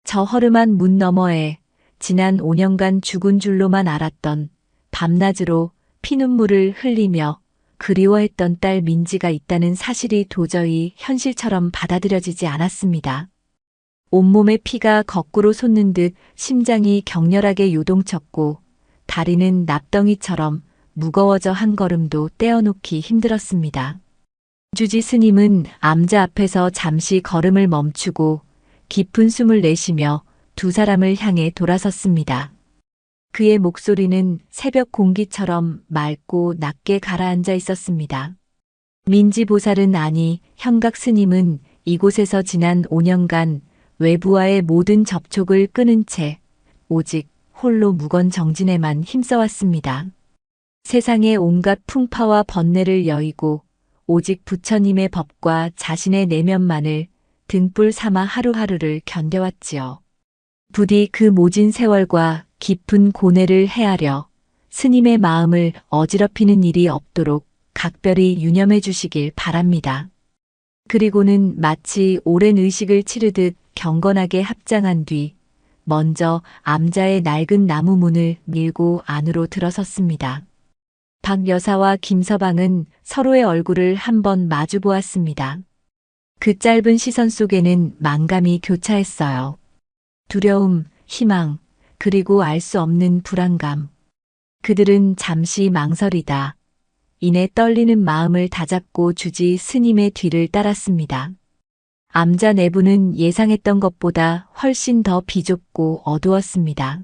저 허름한 문 너머에 지난 5년간 죽은 줄로만 알았던 밤낮으로 피눈물을 흘리며 그리워했던 딸 민지가 있다는 사실이 도저히 현실처럼 받아들여지지 않았습니다. 온몸에 피가 거꾸로 솟는 듯 심장이 격렬하게 요동쳤고 다리는 납덩이처럼 무거워져 한 걸음도 떼어놓기 힘들었습니다. 주지 스님은 암자 앞에서 잠시 걸음을 멈추고 깊은 숨을 내쉬며 두 사람을 향해 돌아섰습니다. 그의 목소리는 새벽 공기처럼 맑고 낮게 가라앉아 있었습니다. 민지 보살은 아니 현각 스님은 이곳에서 지난 5년간 외부와의 모든 접촉을 끊은 채 오직 홀로 무건정진에만 힘써왔습니다. 세상의 온갖 풍파와 번뇌를 여의고 오직 부처님의 법과 자신의 내면만을 등불 삼아 하루하루를 견뎌왔지요. 부디 그 모진 세월과 깊은 고뇌를 헤아려 스님의 마음을 어지럽히는 일이 없도록 각별히 유념해 주시길 바랍니다. 그리고는 마치 오랜 의식을 치르듯 경건하게 합장한 뒤 먼저 암자의 낡은 나무 문을 밀고 안으로 들어섰습니다. 박 여사와 김서방은 서로의 얼굴을 한번 마주 보았습니다. 그 짧은 시선 속에는 만감이 교차했어요. 두려움, 희망, 그리고 알 수 없는 불안감. 그들은 잠시 망설이다. 이내 떨리는 마음을 다잡고 주지 스님의 뒤를 따랐습니다. 암자 내부는 예상했던 것보다 훨씬 더 비좁고 어두웠습니다.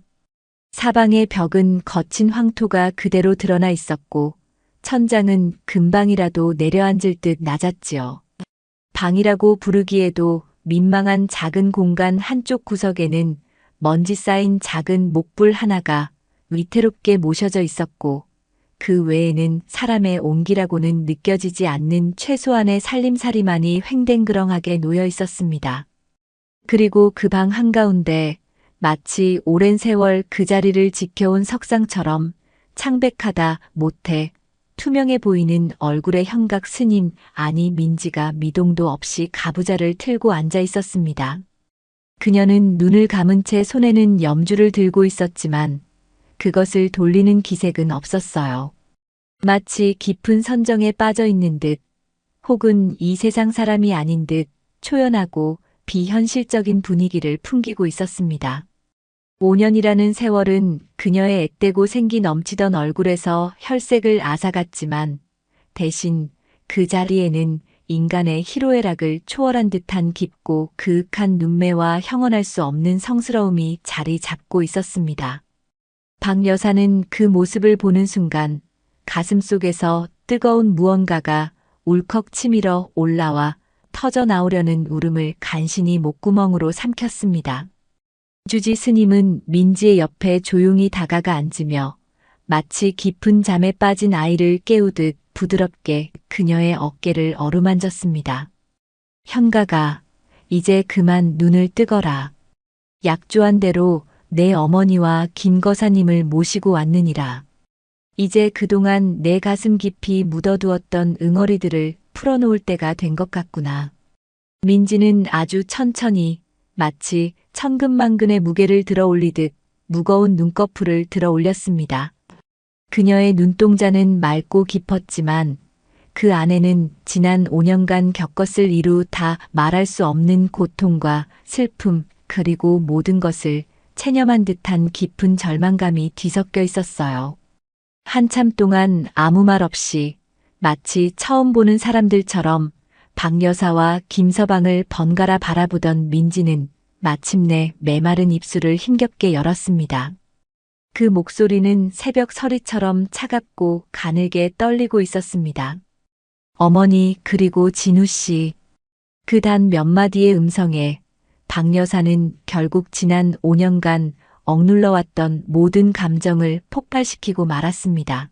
사방의 벽은 거친 황토가 그대로 드러나 있었고 천장은 금방이라도 내려앉을 듯 낮았지요. 방이라고 부르기에도 민망한 작은 공간 한쪽 구석에는 먼지 쌓인 작은 목불 하나가 위태롭게 모셔져 있었고 그 외에는 사람의 온기라고는 느껴지지 않는 최소한의 살림살이만이 횡댕그렁하게 놓여 있었습니다. 그리고 그 방 한가운데 마치 오랜 세월 그 자리를 지켜온 석상처럼 창백하다 못해 투명해 보이는 얼굴의 현각 스님 아니 민지가 미동도 없이 가부좌를 틀고 앉아 있었습니다. 그녀는 눈을 감은 채 손에는 염주를 들고 있었지만 그것을 돌리는 기색은 없었어요. 마치 깊은 선정에 빠져 있는 듯 혹은 이 세상 사람이 아닌 듯 초연하고 비현실적인 분위기를 풍기고 있었습니다. 5년이라는 세월은 그녀의 앳되고 생기 넘치던 얼굴에서 혈색을 앗아갔지만 대신 그 자리에는 인간의 희로애락을 초월한 듯한 깊고 그윽한 눈매와 형언할 수 없는 성스러움이 자리 잡고 있었습니다. 박 여사는 그 모습을 보는 순간 가슴속에서 뜨거운 무언가가 울컥 치밀어 올라와 터져 나오려는 울음을 간신히 목구멍으로 삼켰습니다. 주지 스님은 민지의 옆에 조용히 다가가 앉으며 마치 깊은 잠에 빠진 아이를 깨우듯 부드럽게 그녀의 어깨를 어루만졌습니다. 현가가 이제 그만 눈을 뜨거라. 약조한 대로 내 어머니와 김거사님을 모시고 왔느니라. 이제 그동안 내 가슴 깊이 묻어두었던 응어리들을 풀어놓을 때가 된 것 같구나. 민지는 아주 천천히 마치 천근만근의 무게를 들어 올리듯 무거운 눈꺼풀을 들어 올렸습니다. 그녀의 눈동자는 맑고 깊었지만 그 안에는 지난 5년간 겪었을 이루 다 말할 수 없는 고통과 슬픔 그리고 모든 것을 체념한 듯한 깊은 절망감이 뒤섞여 있었어요. 한참 동안 아무 말 없이 마치 처음 보는 사람들처럼 박 여사와 김서방을 번갈아 바라보던 민지는 마침내 메마른 입술을 힘겹게 열었습니다. 그 목소리는 새벽 서리처럼 차갑고 가늘게 떨리고 있었습니다. 어머니 그리고 진우 씨. 그 단 몇 마디의 음성에 박 여사는 결국 지난 5년간 억눌러왔던 모든 감정을 폭발시키고 말았습니다.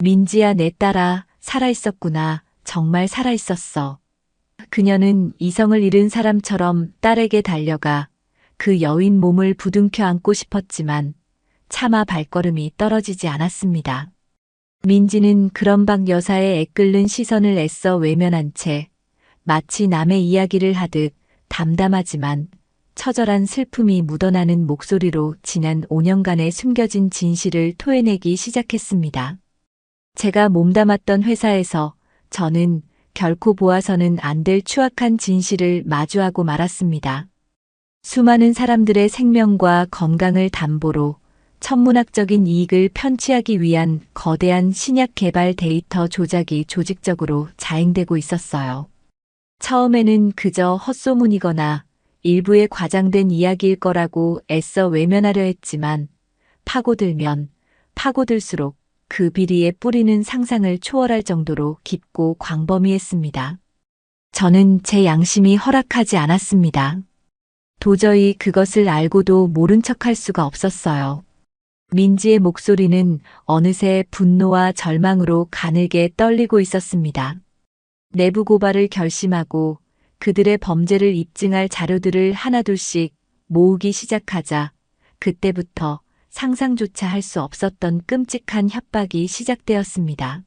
민지야 내 딸아 살아있었구나. 정말 살아있었어. 그녀는 이성을 잃은 사람처럼 딸에게 달려가 그 여인 몸을 부둥켜 안고 싶었지만 차마 발걸음이 떨어지지 않았습니다. 민지는 그런 박 여사의 애끓는 시선을 애써 외면한 채 마치 남의 이야기를 하듯 담담하지만 처절한 슬픔이 묻어나는 목소리로 지난 5년간의 숨겨진 진실을 토해내기 시작했습니다. 제가 몸담았던 회사에서 저는 결코 보아서는 안 될 추악한 진실을 마주하고 말았습니다. 수많은 사람들의 생명과 건강을 담보로 천문학적인 이익을 편취하기 위한 거대한 신약 개발 데이터 조작이 조직적으로 자행되고 있었어요. 처음에는 그저 헛소문이거나 일부의 과장된 이야기일 거라고 애써 외면하려 했지만 파고들면 파고들수록 그 비리의 뿌리는 상상을 초월할 정도로 깊고 광범위했습니다. 저는 제 양심이 허락하지 않았습니다. 도저히 그것을 알고도 모른 척할 수가 없었어요. 민지의 목소리는 어느새 분노와 절망으로 가늘게 떨리고 있었습니다. 내부 고발을 결심하고 그들의 범죄를 입증할 자료들을 하나둘씩 모으기 시작하자 그때부터 상상조차 할 수 없었던 끔찍한 협박이 시작되었습니다.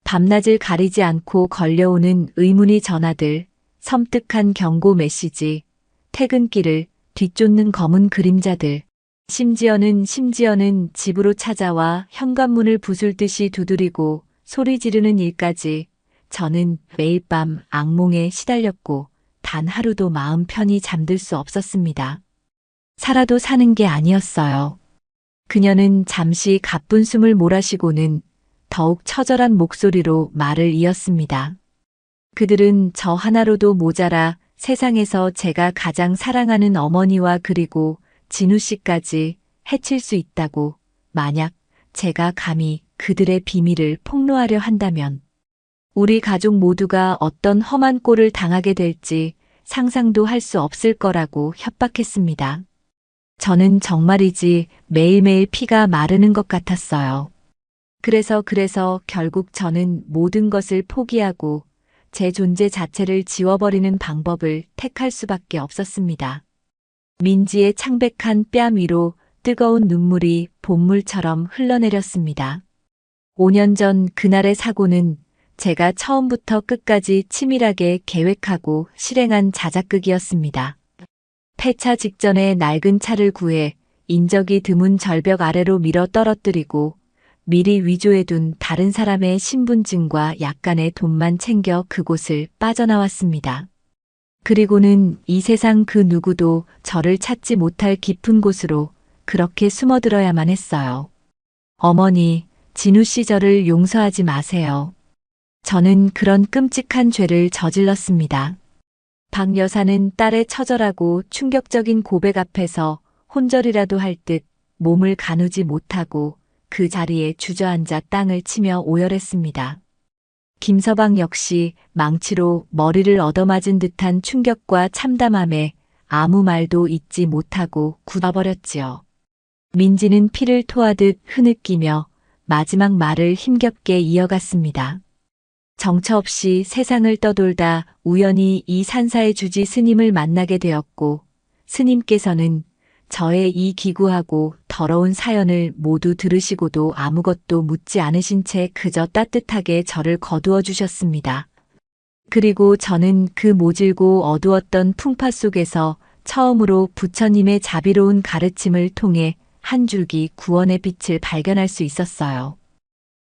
밤낮을 가리지 않고 걸려오는 의문의 전화들, 섬뜩한 경고 메시지, 퇴근길을 뒤쫓는 검은 그림자들, 심지어는 집으로 찾아와 현관문을 부술듯이 두드리고 소리 지르는 일까지 저는 매일 밤 악몽에 시달렸고 단 하루도 마음 편히 잠들 수 없었습니다. 살아도 사는 게 아니었어요. 그녀는 잠시 가쁜 숨을 몰아쉬고는 더욱 처절한 목소리로 말을 이었습니다. 그들은 저 하나로도 모자라 세상에서 제가 가장 사랑하는 어머니와 그리고 진우 씨까지 해칠 수 있다고 만약 제가 감히 그들의 비밀을 폭로하려 한다면 우리 가족 모두가 어떤 험한 꼴을 당하게 될지 상상도 할 수 없을 거라고 협박했습니다. 저는 정말이지 매일매일 피가 마르는 것 같았어요. 그래서 결국 저는 모든 것을 포기하고 제 존재 자체를 지워버리는 방법을 택할 수밖에 없었습니다. 민지의 창백한 뺨 위로 뜨거운 눈물이 봇물처럼 흘러내렸습니다. 5년 전 그날의 사고는 제가 처음부터 끝까지 치밀하게 계획하고 실행한 자작극이었습니다. 폐차 직전에 낡은 차를 구해 인적이 드문 절벽 아래로 밀어 떨어뜨리고 미리 위조해둔 다른 사람의 신분증과 약간의 돈만 챙겨 그곳을 빠져나왔습니다. 그리고는 이 세상 그 누구도 저를 찾지 못할 깊은 곳으로 그렇게 숨어들어야만 했어요. 어머니, 진우 씨 저를 용서하지 마세요. 저는 그런 끔찍한 죄를 저질렀습니다. 박 여사는 딸의 처절하고 충격적인 고백 앞에서 혼절이라도 할 듯 몸을 가누지 못하고 그 자리에 주저앉아 땅을 치며 오열했습니다. 김서방 역시 망치로 머리를 얻어맞은 듯한 충격과 참담함에 아무 말도 잇지 못하고 굳어버렸지요. 민지는 피를 토하듯 흐느끼며 마지막 말을 힘겹게 이어갔습니다. 정처 없이 세상을 떠돌다 우연히 이 산사의 주지 스님을 만나게 되었고 스님께서는 저의 이 기구하고 더러운 사연을 모두 들으시고도 아무것도 묻지 않으신 채 그저 따뜻하게 저를 거두어 주셨습니다. 그리고 저는 그 모질고 어두웠던 풍파 속에서 처음으로 부처님의 자비로운 가르침을 통해 한 줄기 구원의 빛을 발견할 수 있었어요.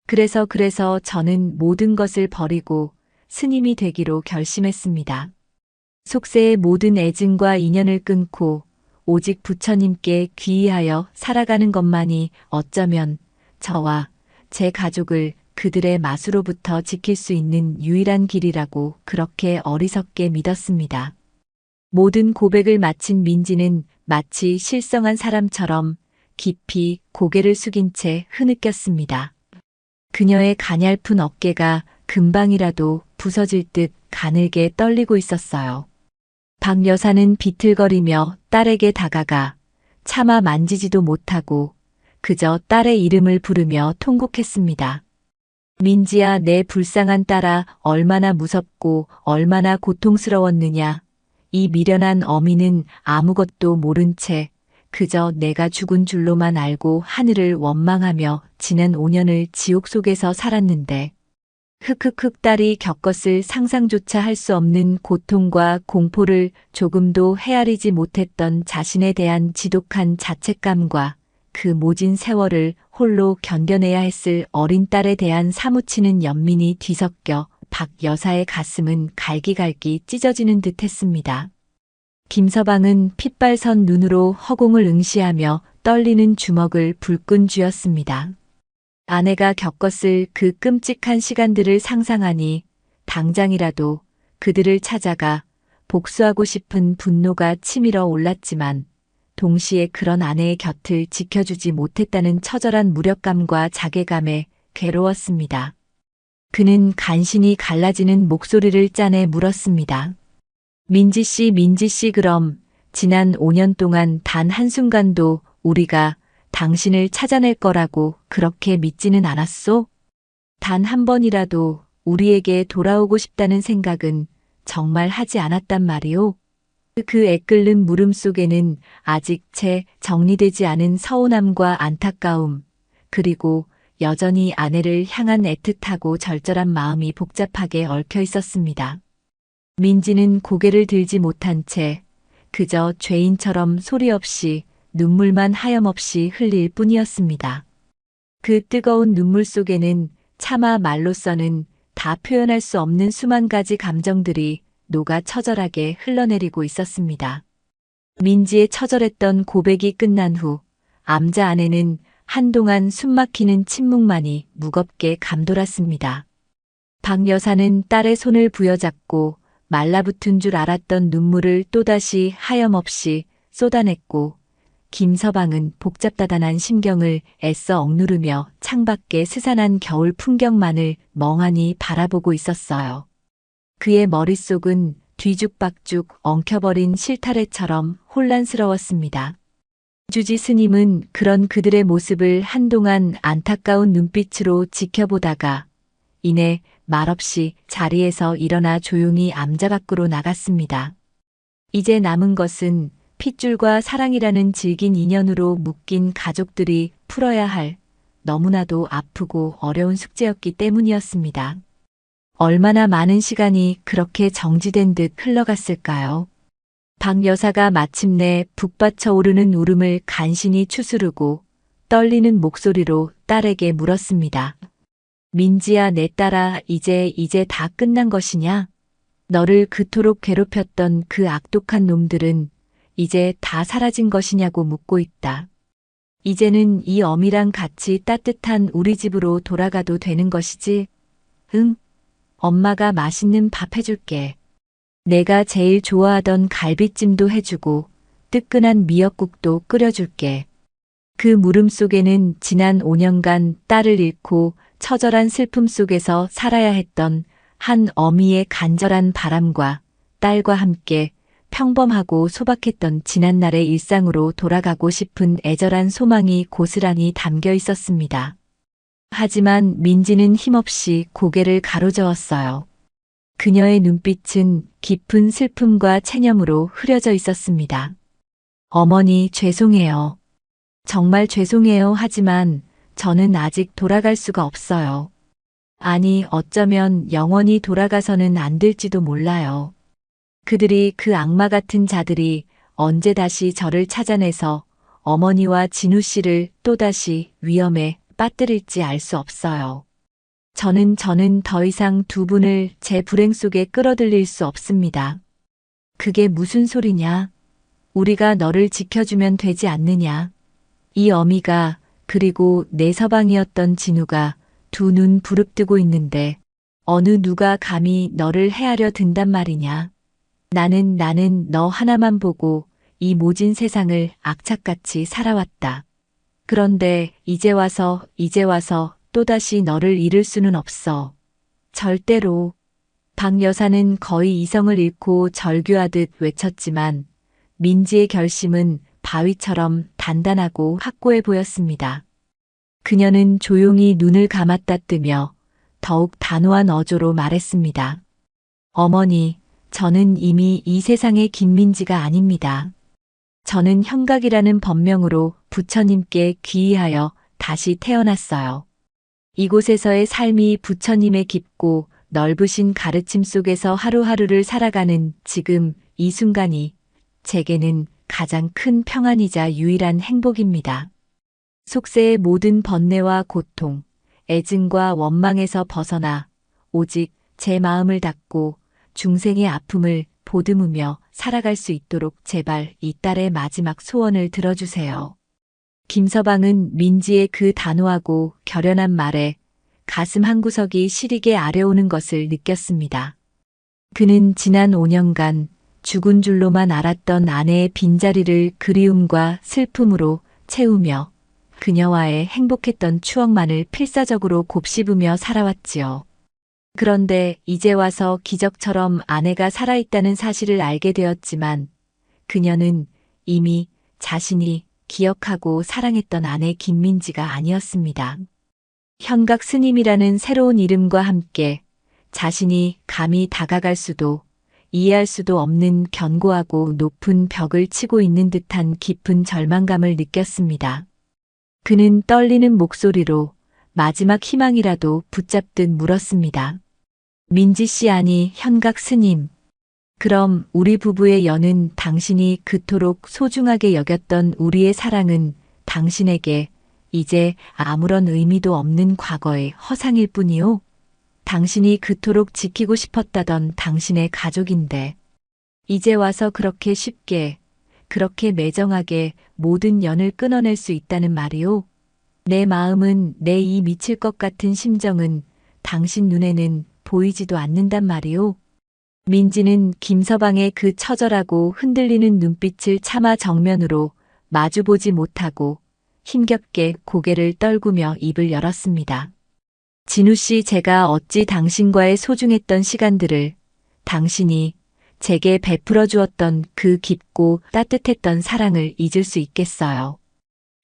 그래서 저는 모든 것을 버리고 스님이 되기로 결심했습니다. 속세의 모든 애증과 인연을 끊고 오직 부처님께 귀의하여 살아가는 것만이 어쩌면 저와 제 가족을 그들의 마수로부터 지킬 수 있는 유일한 길이라고 그렇게 어리석게 믿었습니다. 모든 고백을 마친 민지는 마치 실성한 사람처럼 깊이 고개를 숙인 채 흐느꼈습니다. 그녀의 가냘픈 어깨가 금방이라도 부서질 듯 가늘게 떨리고 있었어요. 박 여사는 비틀거리며 딸에게 다가가 차마 만지지도 못하고 그저 딸의 이름을 부르며 통곡했습니다. 민지야, 내 불쌍한 딸아, 얼마나 무섭고 얼마나 고통스러웠느냐. 이 미련한 어미는 아무것도 모른 채 그저 내가 죽은 줄로만 알고 하늘을 원망하며 지난 5년을 지옥 속에서 살았는데 딸이 겪었을 상상조차 할 수 없는 고통과 공포를 조금도 헤아리지 못했던 자신에 대한 지독한 자책감과 그 모진 세월을 홀로 견뎌내야 했을 어린 딸에 대한 사무치는 연민이 뒤섞여 박 여사의 가슴은 갈기갈기 찢어지는 듯 했습니다. 김서방은 핏발선 눈으로 허공을 응시하며 떨리는 주먹을 불끈 쥐었습니다. 아내가 겪었을 그 끔찍한 시간들을 상상하니 당장이라도 그들을 찾아가 복수하고 싶은 분노가 치밀어 올랐지만 동시에 그런 아내의 곁을 지켜주지 못했다는 처절한 무력감과 자괴감에 괴로웠습니다. 그는 간신히 갈라지는 목소리를 짜내 물었습니다. 민지 씨, 그럼 지난 5년 동안 단 한순간도 우리가 당신을 찾아낼 거라고 그렇게 믿지는 않았소? 단 한 번이라도 우리에게 돌아오고 싶다는 생각은 정말 하지 않았단 말이오? 그 애끓는 물음 속에는 아직 채 정리되지 않은 서운함과 안타까움, 그리고 여전히 아내를 향한 애틋하고 절절한 마음이 복잡하게 얽혀 있었습니다. 민지는 고개를 들지 못한 채 그저 죄인처럼 소리 없이 눈물만 하염없이 흘릴 뿐이었습니다. 그 뜨거운 눈물 속에는 차마 말로서는 다 표현할 수 없는 수만 가지 감정들이 녹아 처절하게 흘러내리고 있었습니다. 민지의 처절했던 고백이 끝난 후 암자 안에는 한동안 숨막히는 침묵만이 무겁게 감돌았습니다. 박 여사는 딸의 손을 부여잡고 말라붙은 줄 알았던 눈물을 또다시 하염없이 쏟아냈고 김서방은 복잡다단한 심경을 애써 억누르며 창밖에 스산한 겨울 풍경만을 멍하니 바라보고 있었어요. 그의 머릿속은 뒤죽박죽 엉켜버린 실타래처럼 혼란스러웠습니다. 주지 스님은 그런 그들의 모습을 한동안 안타까운 눈빛으로 지켜보다가 이내 말없이 자리에서 일어나 조용히 암자 밖으로 나갔습니다. 이제 남은 것은 핏줄과 사랑이라는 질긴 인연으로 묶인 가족들이 풀어야 할 너무나도 아프고 어려운 숙제였기 때문이었습니다. 얼마나 많은 시간이 그렇게 정지된 듯 흘러갔을까요? 박 여사가 마침내 북받쳐 오르는 울음을 간신히 추스르고 떨리는 목소리로 딸에게 물었습니다. 민지야, 내 딸아, 이제 다 끝난 것이냐? 너를 그토록 괴롭혔던 그 악독한 놈들은 이제 다 사라진 것이냐고 묻고 있다. 이제는 이 어미랑 같이 따뜻한 우리 집으로 돌아가도 되는 것이지? 응? 엄마가 맛있는 밥 해줄게. 내가 제일 좋아하던 갈비찜도 해주고 뜨끈한 미역국도 끓여줄게. 그 물음 속에는 지난 5년간 딸을 잃고 처절한 슬픔 속에서 살아야 했던 한 어미의 간절한 바람과 딸과 함께 평범하고 소박했던 지난날의 일상으로 돌아가고 싶은 애절한 소망이 고스란히 담겨 있었습니다. 하지만 민지는 힘없이 고개를 가로저었어요. 그녀의 눈빛은 깊은 슬픔과 체념으로 흐려져 있었습니다. 어머니, 죄송해요. 정말 죄송해요. 하지만 저는 아직 돌아갈 수가 없어요. 아니, 어쩌면 영원히 돌아가서는 안 될지도 몰라요. 그들이 그 악마 같은 자들이 언제 다시 저를 찾아내서 어머니와 진우 씨를 또다시 위험에 빠뜨릴지 알 수 없어요. 저는 더 이상 두 분을 제 불행 속에 끌어들일 수 없습니다. 그게 무슨 소리냐? 우리가 너를 지켜주면 되지 않느냐? 이 어미가 그리고 내 서방이었던 진우가 두 눈 부릅뜨고 있는데 어느 누가 감히 너를 해하려 든단 말이냐? 나는 너 하나만 보고 이 모진 세상을 악착같이 살아왔다. 그런데 이제 와서 또다시 너를 잃을 수는 없어. 절대로. 박 여사는 거의 이성을 잃고 절규하듯 외쳤지만 민지의 결심은 바위처럼 단단하고 확고해 보였습니다. 그녀는 조용히 눈을 감았다 뜨며 더욱 단호한 어조로 말했습니다. 어머니, 저는 이미 이 세상의 김민지가 아닙니다. 저는 형각이라는 법명으로 부처님께 귀의하여 다시 태어났어요. 이곳에서의 삶이 부처님의 깊고 넓으신 가르침 속에서 하루하루를 살아가는 지금 이 순간이 제게는 가장 큰 평안이자 유일한 행복입니다. 속세의 모든 번뇌와 고통, 애증과 원망에서 벗어나 오직 제 마음을 닫고 중생의 아픔을 보듬으며 살아갈 수 있도록 제발 이 딸의 마지막 소원을 들어주세요. 김서방은 민지의 그 단호하고 결연한 말에 가슴 한구석이 시리게 아려오는 것을 느꼈습니다. 그는 지난 5년간 죽은 줄로만 알았던 아내의 빈자리를 그리움과 슬픔으로 채우며 그녀와의 행복했던 추억만을 필사적으로 곱씹으며 살아왔지요. 그런데 이제 와서 기적처럼 아내가 살아있다는 사실을 알게 되었지만 그녀는 이미 자신이 기억하고 사랑했던 아내 김민지가 아니었습니다. 현각 스님이라는 새로운 이름과 함께 자신이 감히 다가갈 수도 이해할 수도 없는 견고하고 높은 벽을 치고 있는 듯한 깊은 절망감을 느꼈습니다. 그는 떨리는 목소리로 마지막 희망이라도 붙잡듯 물었습니다. 민지 씨 아니 현각 스님. 그럼 우리 부부의 연은 당신이 그토록 소중하게 여겼던 우리의 사랑은 당신에게 이제 아무런 의미도 없는 과거의 허상일 뿐이요? 당신이 그토록 지키고 싶었다던 당신의 가족인데 이제 와서 그렇게 쉽게 그렇게 매정하게 모든 연을 끊어낼 수 있다는 말이요? 내 마음은 내 이 미칠 것 같은 심정은 당신 눈에는 보이지도 않는단 말이요? 민지는 김서방의 그 처절하고 흔들리는 눈빛을 차마 정면으로 마주보지 못하고 힘겹게 고개를 떨구며 입을 열었습니다. 진우 씨, 제가 어찌 당신과의 소중했던 시간들을 당신이 제게 베풀어 주었던 그 깊고 따뜻했던 사랑을 잊을 수 있겠어요.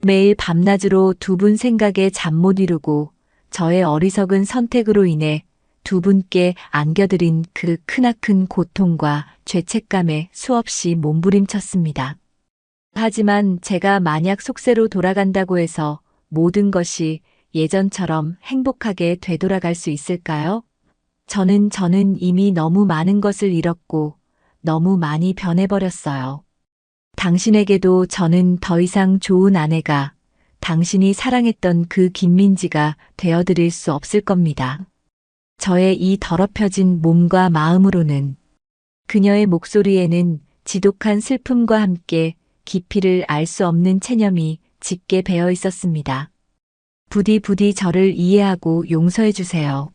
매일 밤낮으로 두 분 생각에 잠 못 이루고 저의 어리석은 선택으로 인해 두 분께 안겨드린 그 크나큰 고통과 죄책감에 수없이 몸부림쳤습니다. 하지만 제가 만약 속세로 돌아간다고 해서 모든 것이 예전처럼 행복하게 되돌아갈 수 있을까요? 저는 이미 너무 많은 것을 잃었고 너무 많이 변해버렸어요. 당신에게도 저는 더 이상 좋은 아내가 당신이 사랑했던 그 김민지가 되어드릴 수 없을 겁니다. 저의 이 더럽혀진 몸과 마음으로는. 그녀의 목소리에는 지독한 슬픔과 함께 깊이를 알 수 없는 체념이 짙게 배어 있었습니다. 부디 저를 이해하고 용서해 주세요.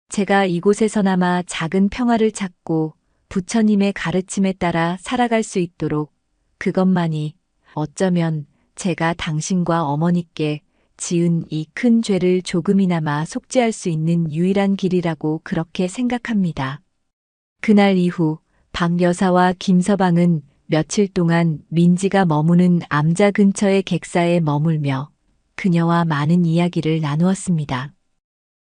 제가 이곳에서나마 작은 평화를 찾고 부처님의 가르침에 따라 살아갈 수 있도록 그것만이 어쩌면 제가 당신과 어머니께 지은 이 큰 죄를 조금이나마 속죄할 수 있는 유일한 길이라고 그렇게 생각합니다. 그날 이후 박 여사와 김서방은 며칠 동안 민지가 머무는 암자 근처의 객사에 머물며 그녀와 많은 이야기를 나누었습니다.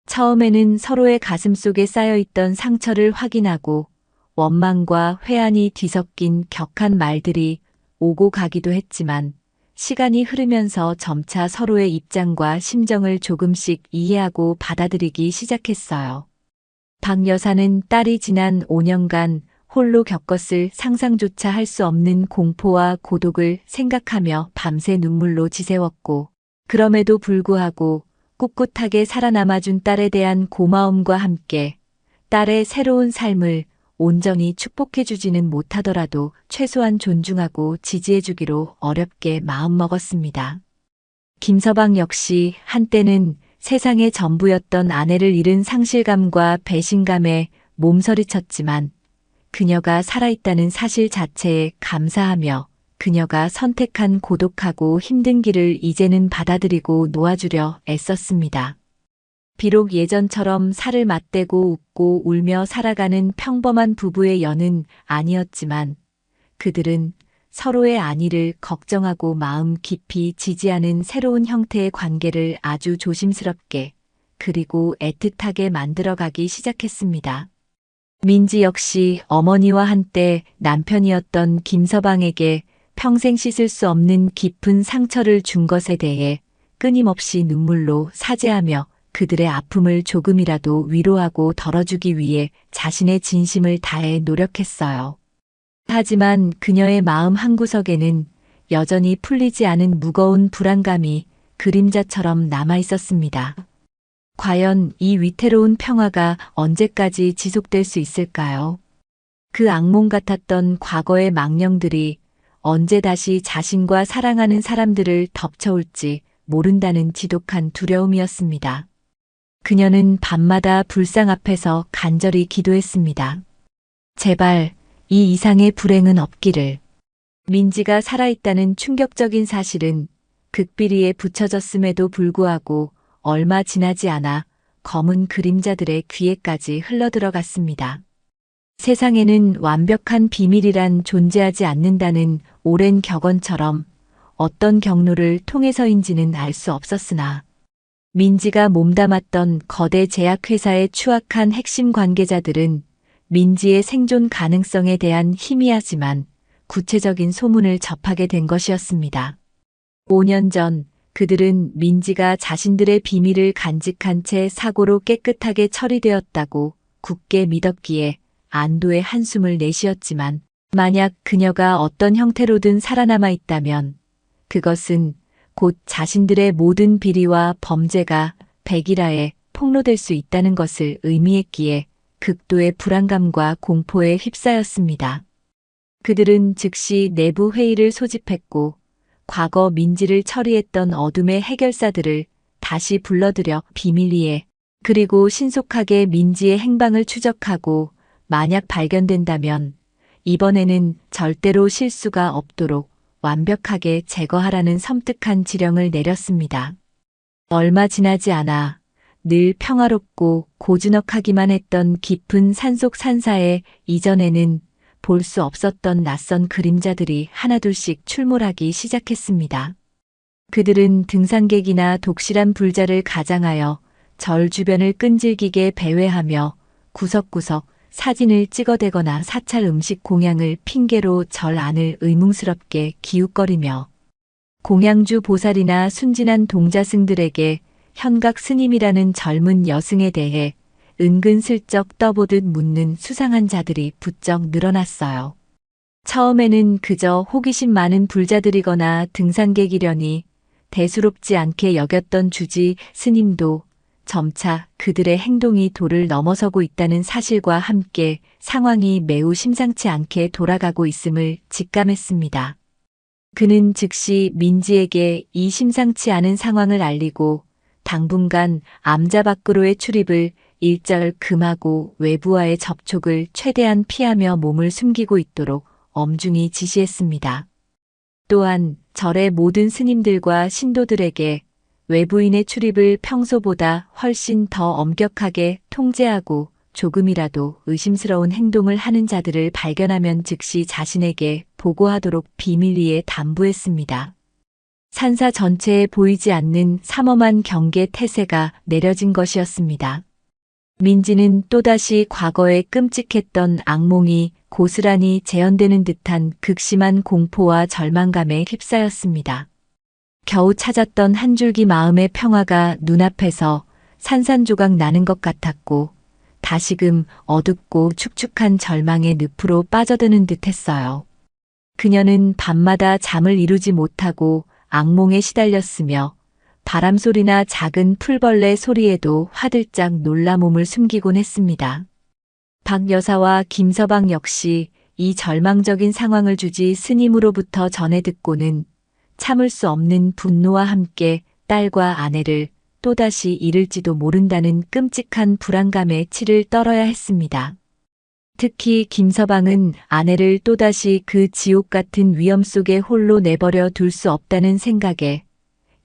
처음에는 서로의 가슴속에 쌓여있던 상처를 확인하고 원망과 회한이 뒤섞인 격한 말들이 오고 가기도 했지만 시간이 흐르면서 점차 서로의 입장과 심정을 조금씩 이해하고 받아들이기 시작했어요. 박 여사는 딸이 지난 5년간 홀로 겪었을 상상조차 할 수 없는 공포와 고독을 생각하며 밤새 눈물로 지새웠고 그럼에도 불구하고 꿋꿋하게 살아남아준 딸에 대한 고마움과 함께 딸의 새로운 삶을 온전히 축복해주지는 못하더라도 최소한 존중하고 지지해주기로 어렵게 마음먹었습니다. 김서방 역시 한때는 세상의 전부였던 아내를 잃은 상실감과 배신감에 몸서리쳤지만 그녀가 살아있다는 사실 자체에 감사하며 그녀가 선택한 고독하고 힘든 길을 이제는 받아들이고 놓아주려 애썼습니다. 비록 예전처럼 살을 맞대고 웃고 울며 살아가는 평범한 부부의 연은 아니었지만 그들은 서로의 안위를 걱정하고 마음 깊이 지지하는 새로운 형태의 관계를 아주 조심스럽게 그리고 애틋하게 만들어가기 시작했습니다. 민지 역시 어머니와 한때 남편이었던 김서방에게 평생 씻을 수 없는 깊은 상처를 준 것에 대해 끊임없이 눈물로 사죄하며 그들의 아픔을 조금이라도 위로하고 덜어주기 위해 자신의 진심을 다해 노력했어요. 하지만 그녀의 마음 한구석에는 여전히 풀리지 않은 무거운 불안감이 그림자처럼 남아 있었습니다. 과연 이 위태로운 평화가 언제까지 지속될 수 있을까요? 그 악몽 같았던 과거의 망령들이 언제 다시 자신과 사랑하는 사람들을 덮쳐올지 모른다는 지독한 두려움이었습니다. 그녀는 밤마다 불상 앞에서 간절히 기도했습니다. 제발 이 이상의 불행은 없기를. 민지가 살아있다는 충격적인 사실은 극비리에 붙여졌음에도 불구하고 얼마 지나지 않아 검은 그림자들의 귀에까지 흘러들어갔습니다. 세상에는 완벽한 비밀이란 존재하지 않는다는 오랜 격언처럼 어떤 경로를 통해서인지는 알 수 없었으나 민지가 몸담았던 거대 제약회사의 추악한 핵심 관계자들은 민지의 생존 가능성에 대한 희미하지만 구체적인 소문을 접하게 된 것이었습니다. 5년 전 그들은 민지가 자신들의 비밀을 간직한 채 사고로 깨끗하게 처리되었다고 굳게 믿었기에 안도의 한숨을 내쉬었지만 만약 그녀가 어떤 형태로든 살아남아 있다면 그것은 곧 자신들의 모든 비리와 범죄가 백일하에 폭로될 수 있다는 것을 의미했기에 극도의 불안감과 공포에 휩싸였습니다. 그들은 즉시 내부 회의를 소집했고 과거 민지를 처리했던 어둠의 해결사들을 다시 불러들여 비밀리에 그리고 신속하게 민지의 행방을 추적하고 만약 발견된다면 이번에는 절대로 실수가 없도록 완벽하게 제거하라는 섬뜩한 지령을 내렸습니다. 얼마 지나지 않아 늘 평화롭고 고즈넉하기만 했던 깊은 산속 산사에 이전에는 볼 수 없었던 낯선 그림자들이 하나둘씩 출몰하기 시작했습니다. 그들은 등산객이나 독실한 불자를 가장하여 절 주변을 끈질기게 배회하며 구석구석 사진을 찍어대거나 사찰 음식 공양을 핑계로 절 안을 의문스럽게 기웃거리며 공양주 보살이나 순진한 동자승들에게 현각 스님이라는 젊은 여승에 대해 은근슬쩍 떠보듯 묻는 수상한 자들이 부쩍 늘어났어요. 처음에는 그저 호기심 많은 불자들이거나 등산객이려니 대수롭지 않게 여겼던 주지 스님도 점차 그들의 행동이 도를 넘어서고 있다는 사실과 함께 상황이 매우 심상치 않게 돌아가고 있음을 직감했습니다. 그는 즉시 민지에게 이 심상치 않은 상황을 알리고 당분간 암자 밖으로의 출입을 일절 금하고 외부와의 접촉을 최대한 피하며 몸을 숨기고 있도록 엄중히 지시했습니다. 또한 절의 모든 스님들과 신도들에게 외부인의 출입을 평소보다 훨씬 더 엄격하게 통제하고 조금이라도 의심스러운 행동을 하는 자들을 발견하면 즉시 자신에게 보고하도록 비밀리에 당부했습니다. 산사 전체에 보이지 않는 삼엄한 경계 태세가 내려진 것이었습니다. 민지는 또다시 과거에 끔찍했던 악몽이 고스란히 재현되는 듯한 극심한 공포와 절망감에 휩싸였습니다. 겨우 찾았던 한 줄기 마음의 평화가 눈앞에서 산산조각 나는 것 같았고 다시금 어둡고 축축한 절망의 늪으로 빠져드는 듯했어요. 그녀는 밤마다 잠을 이루지 못하고 악몽에 시달렸으며 바람소리나 작은 풀벌레 소리에도 화들짝 놀라 몸을 숨기곤 했습니다. 박 여사와 김서방 역시 이 절망적인 상황을 주지 스님으로부터 전해 듣고는 참을 수 없는 분노와 함께 딸과 아내를 또다시 잃을지도 모른다는 끔찍한 불안감에 치를 떨어야 했습니다. 특히 김서방은 아내를 또다시 그 지옥 같은 위험 속에 홀로 내버려 둘 수 없다는 생각에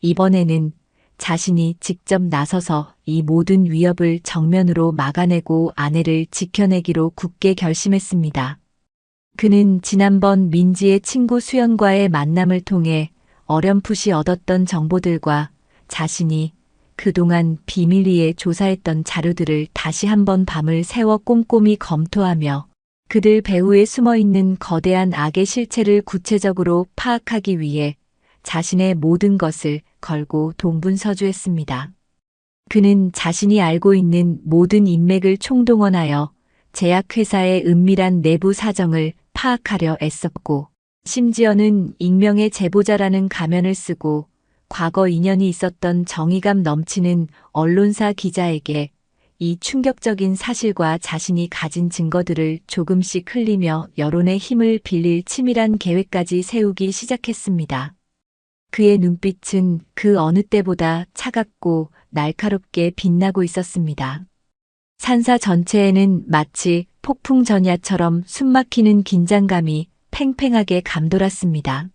이번에는 자신이 직접 나서서 이 모든 위협을 정면으로 막아내고 아내를 지켜내기로 굳게 결심했습니다. 그는 지난번 민지의 친구 수연과의 만남을 통해 어렴풋이 얻었던 정보들과 자신이 그동안 비밀리에 조사했던 자료들을 다시 한번 밤을 새워 꼼꼼히 검토하며 그들 배후에 숨어있는 거대한 악의 실체를 구체적으로 파악하기 위해 자신의 모든 것을 걸고 동분서주했습니다. 그는 자신이 알고 있는 모든 인맥을 총동원하여 제약회사의 은밀한 내부 사정을 파악하려 애썼고 심지어는 익명의 제보자라는 가면을 쓰고 과거 인연이 있었던 정의감 넘치는 언론사 기자에게 이 충격적인 사실과 자신이 가진 증거들을 조금씩 흘리며 여론의 힘을 빌릴 치밀한 계획까지 세우기 시작했습니다. 그의 눈빛은 그 어느 때보다 차갑고 날카롭게 빛나고 있었습니다. 산사 전체에는 마치 폭풍 전야처럼 숨막히는 긴장감이 팽팽하게 감돌았습니다.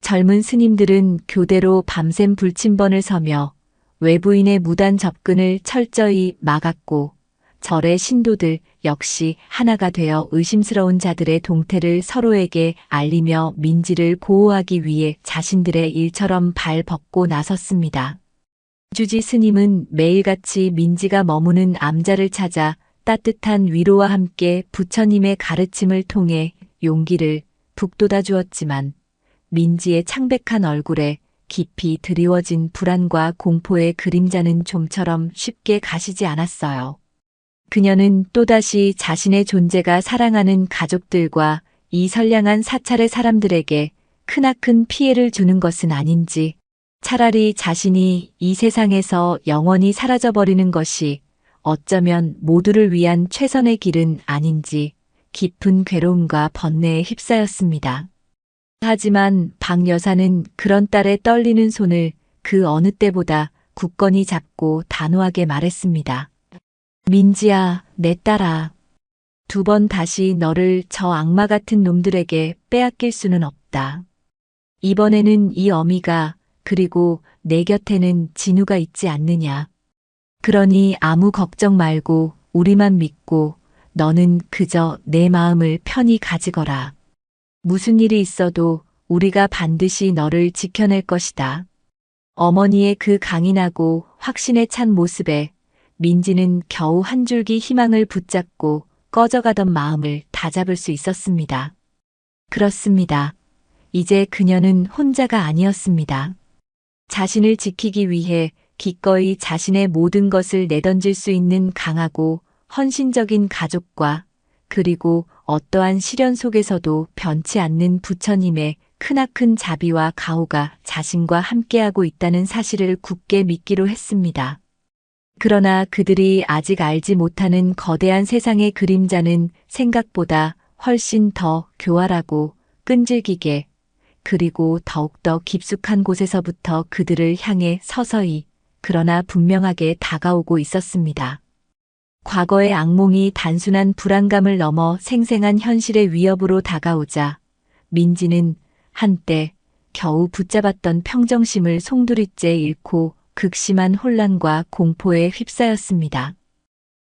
젊은 스님들은 교대로 밤샘 불침번을 서며 외부인의 무단 접근을 철저히 막았고, 절의 신도들 역시 하나가 되어 의심스러운 자들의 동태를 서로에게 알리며 민지를 보호하기 위해 자신들의 일처럼 발벗고 나섰습니다. 주지 스님은 매일같이 민지가 머무는 암자를 찾아 따뜻한 위로와 함께 부처님의 가르침을 통해 용기를 북돋아 주었지만, 민지의 창백한 얼굴에 깊이 드리워진 불안과 공포의 그림자는 좀처럼 쉽게 가시지 않았어요. 그녀는 또다시 자신의 존재가 사랑하는 가족들과 이 선량한 사찰의 사람들에게 크나큰 피해를 주는 것은 아닌지, 차라리 자신이 이 세상에서 영원히 사라져버리는 것이 어쩌면 모두를 위한 최선의 길은 아닌지 깊은 괴로움과 번뇌에 휩싸였습니다. 하지만 박 여사는 그런 딸의 떨리는 손을 그 어느 때보다 굳건히 잡고 단호하게 말했습니다. 민지야, 내 딸아. 2번 다시 너를 저 악마 같은 놈들에게 빼앗길 수는 없다. 이번에는 이 어미가, 그리고 내 곁에는 진우가 있지 않느냐. 그러니 아무 걱정 말고 우리만 믿고 너는 그저 내 마음을 편히 가지거라. 무슨 일이 있어도 우리가 반드시 너를 지켜낼 것이다. 어머니의 그 강인하고 확신에 찬 모습에 민지는 겨우 한 줄기 희망을 붙잡고 꺼져가던 마음을 다잡을 수 있었습니다. 그렇습니다. 이제 그녀는 혼자가 아니었습니다. 자신을 지키기 위해 기꺼이 자신의 모든 것을 내던질 수 있는 강하고 헌신적인 가족과, 그리고 어떠한 시련 속에서도 변치 않는 부처님의 크나큰 자비와 가호가 자신과 함께하고 있다는 사실을 굳게 믿기로 했습니다. 그러나 그들이 아직 알지 못하는 거대한 세상의 그림자는 생각보다 훨씬 더 교활하고 끈질기게, 그리고 더욱더 깊숙한 곳에서부터 그들을 향해 서서히, 그러나 분명하게 다가오고 있었습니다. 과거의 악몽이 단순한 불안감을 넘어 생생한 현실의 위협으로 다가오자 민지는 한때 겨우 붙잡았던 평정심을 송두리째 잃고 극심한 혼란과 공포에 휩싸였습니다.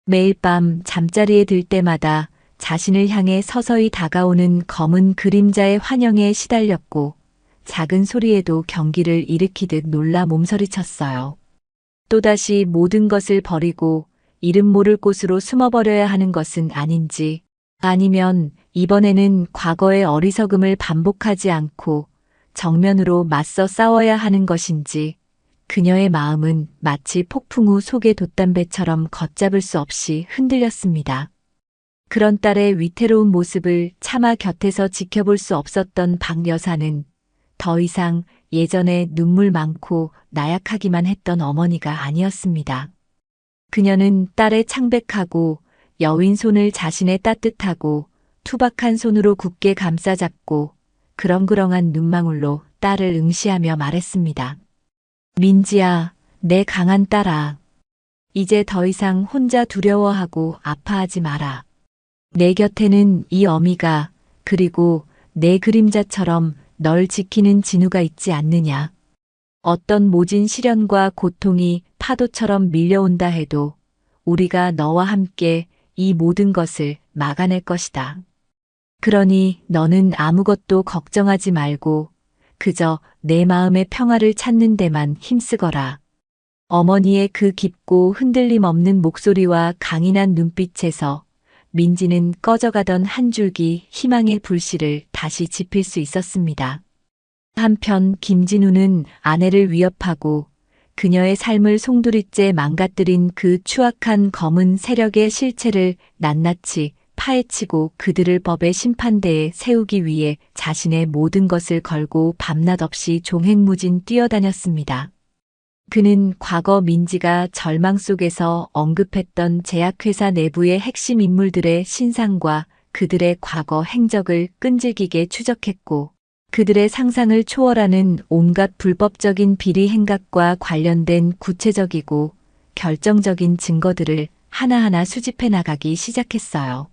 매일 밤 잠자리에 들 때마다 자신을 향해 서서히 다가오는 검은 그림자의 환영에 시달렸고, 작은 소리에도 경기를 일으키듯 놀라 몸서리쳤어요. 또다시 모든 것을 버리고 이름 모를 곳으로 숨어버려야 하는 것은 아닌지, 아니면 이번에는 과거의 어리석음을 반복하지 않고 정면으로 맞서 싸워야 하는 것인지, 그녀의 마음은 마치 폭풍 후 속의 돛담배처럼 걷잡을 수 없이 흔들렸습니다. 그런 딸의 위태로운 모습을 차마 곁에서 지켜볼 수 없었던 박 여사는 더 이상 예전에 눈물 많고 나약하기만 했던 어머니가 아니었습니다. 그녀는 딸의 창백하고 여윈 손을 자신의 따뜻하고 투박한 손으로 굳게 감싸잡고 그렁그렁한 눈망울로 딸을 응시하며 말했습니다. 민지야, 내 강한 딸아. 이제 더 이상 혼자 두려워하고 아파하지 마라. 내 곁에는 이 어미가, 그리고 내 그림자처럼 널 지키는 진우가 있지 않느냐. 어떤 모진 시련과 고통이 파도처럼 밀려온다 해도 우리가 너와 함께 이 모든 것을 막아낼 것이다. 그러니 너는 아무것도 걱정하지 말고 그저 내 마음의 평화를 찾는 데만 힘쓰거라. 어머니의 그 깊고 흔들림 없는 목소리와 강인한 눈빛에서 민지는 꺼져가던 한 줄기 희망의 불씨를 다시 지필 수 있었습니다. 한편 김진우는 아내를 위협하고 그녀의 삶을 송두리째 망가뜨린 그 추악한 검은 세력의 실체를 낱낱이 파헤치고 그들을 법의 심판대에 세우기 위해 자신의 모든 것을 걸고 밤낮 없이 종횡무진 뛰어다녔습니다. 그는 과거 민지가 절망 속에서 언급했던 제약회사 내부의 핵심 인물들의 신상과 그들의 과거 행적을 끈질기게 추적했고, 그들의 상상을 초월하는 온갖 불법적인 비리 행각과 관련된 구체적이고 결정적인 증거들을 하나하나 수집해 나가기 시작했어요.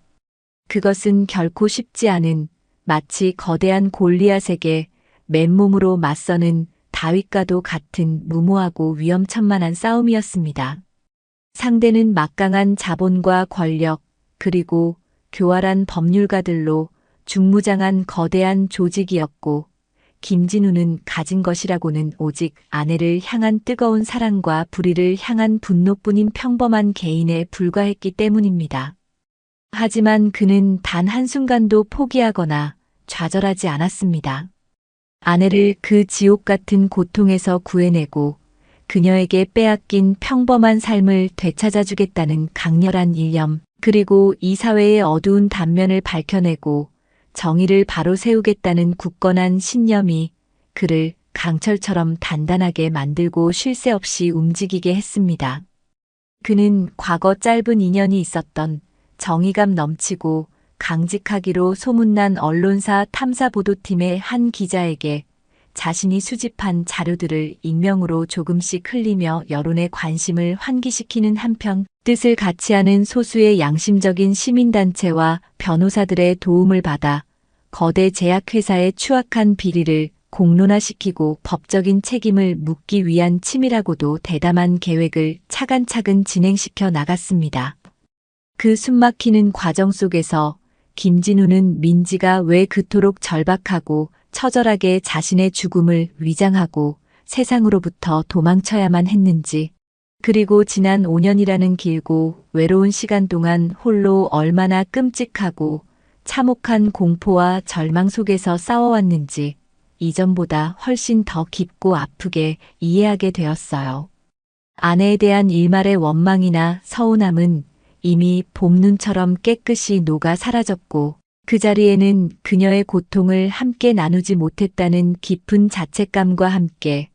그것은 결코 쉽지 않은, 마치 거대한 골리앗에게 맨몸으로 맞서는 다윗과도 같은 무모하고 위험천만한 싸움이었습니다. 상대는 막강한 자본과 권력, 그리고 교활한 법률가들로 중무장한 거대한 조직이었고, 김진우는 가진 것이라고는 오직 아내를 향한 뜨거운 사랑과 불의를 향한 분노뿐인 평범한 개인에 불과했기 때문입니다. 하지만 그는 단 한순간도 포기하거나 좌절하지 않았습니다. 아내를 그 지옥 같은 고통에서 구해내고 그녀에게 빼앗긴 평범한 삶을 되찾아주겠다는 강렬한 일념, 그리고 이 사회의 어두운 단면을 밝혀내고 정의를 바로 세우겠다는 굳건한 신념이 그를 강철처럼 단단하게 만들고 쉴 새 없이 움직이게 했습니다. 그는 과거 짧은 인연이 있었던 정의감 넘치고 강직하기로 소문난 언론사 탐사보도팀의 한 기자에게 자신이 수집한 자료들을 익명으로 조금씩 흘리며 여론의 관심을 환기시키는 한편 뜻을 같이 하는 소수의 양심적인 시민단체와 변호사들의 도움을 받아 거대 제약회사의 추악한 비리를 공론화시키고 법적인 책임을 묻기 위한 치밀하고도 대담한 계획을 차근차근 진행시켜 나갔습니다. 그 숨막히는 과정 속에서 김진우는 민지가 왜 그토록 절박하고 처절하게 자신의 죽음을 위장하고 세상으로부터 도망쳐야만 했는지, 그리고 지난 5년이라는 길고 외로운 시간 동안 홀로 얼마나 끔찍하고 참혹한 공포와 절망 속에서 싸워왔는지 이전보다 훨씬 더 깊고 아프게 이해하게 되었어요. 아내에 대한 일말의 원망이나 서운함은 이미 봄눈처럼 깨끗이 녹아 사라졌고, 그 자리에는 그녀의 고통을 함께 나누지 못했다는 깊은 자책감과 함께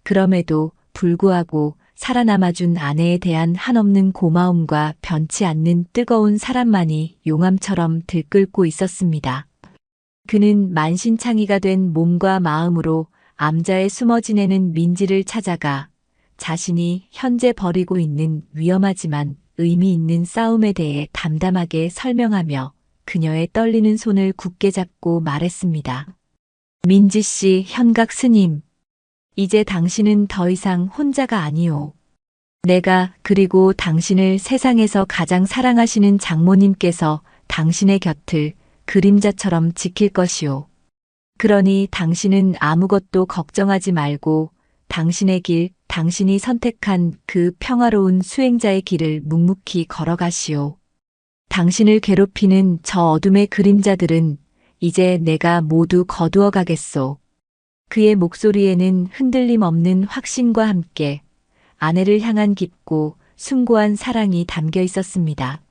그럼에도 불구하고 살아남아준 아내에 대한 한없는 고마움과 변치 않는 뜨거운 사랑만이 용암처럼 들끓고 있었습니다. 그는 만신창이가 된 몸과 마음으로 암자에 숨어 지내는 민지를 찾아가 자신이 현재 벌이고 있는 위험하지만 의미 있는 싸움에 대해 담담하게 설명하며 그녀의 떨리는 손을 굳게 잡고 말했습니다. 민지 씨, 현각 스님. 이제 당신은 더 이상 혼자가 아니오. 내가, 그리고 당신을 세상에서 가장 사랑하시는 장모님께서 당신의 곁을 그림자처럼 지킬 것이오. 그러니 당신은 아무것도 걱정하지 말고 당신의 길, 당신이 선택한 그 평화로운 수행자의 길을 묵묵히 걸어가시오. 당신을 괴롭히는 저 어둠의 그림자들은 이제 내가 모두 거두어 가겠소. 그의 목소리에는 흔들림 없는 확신과 함께 아내를 향한 깊고 숭고한 사랑이 담겨 있었습니다.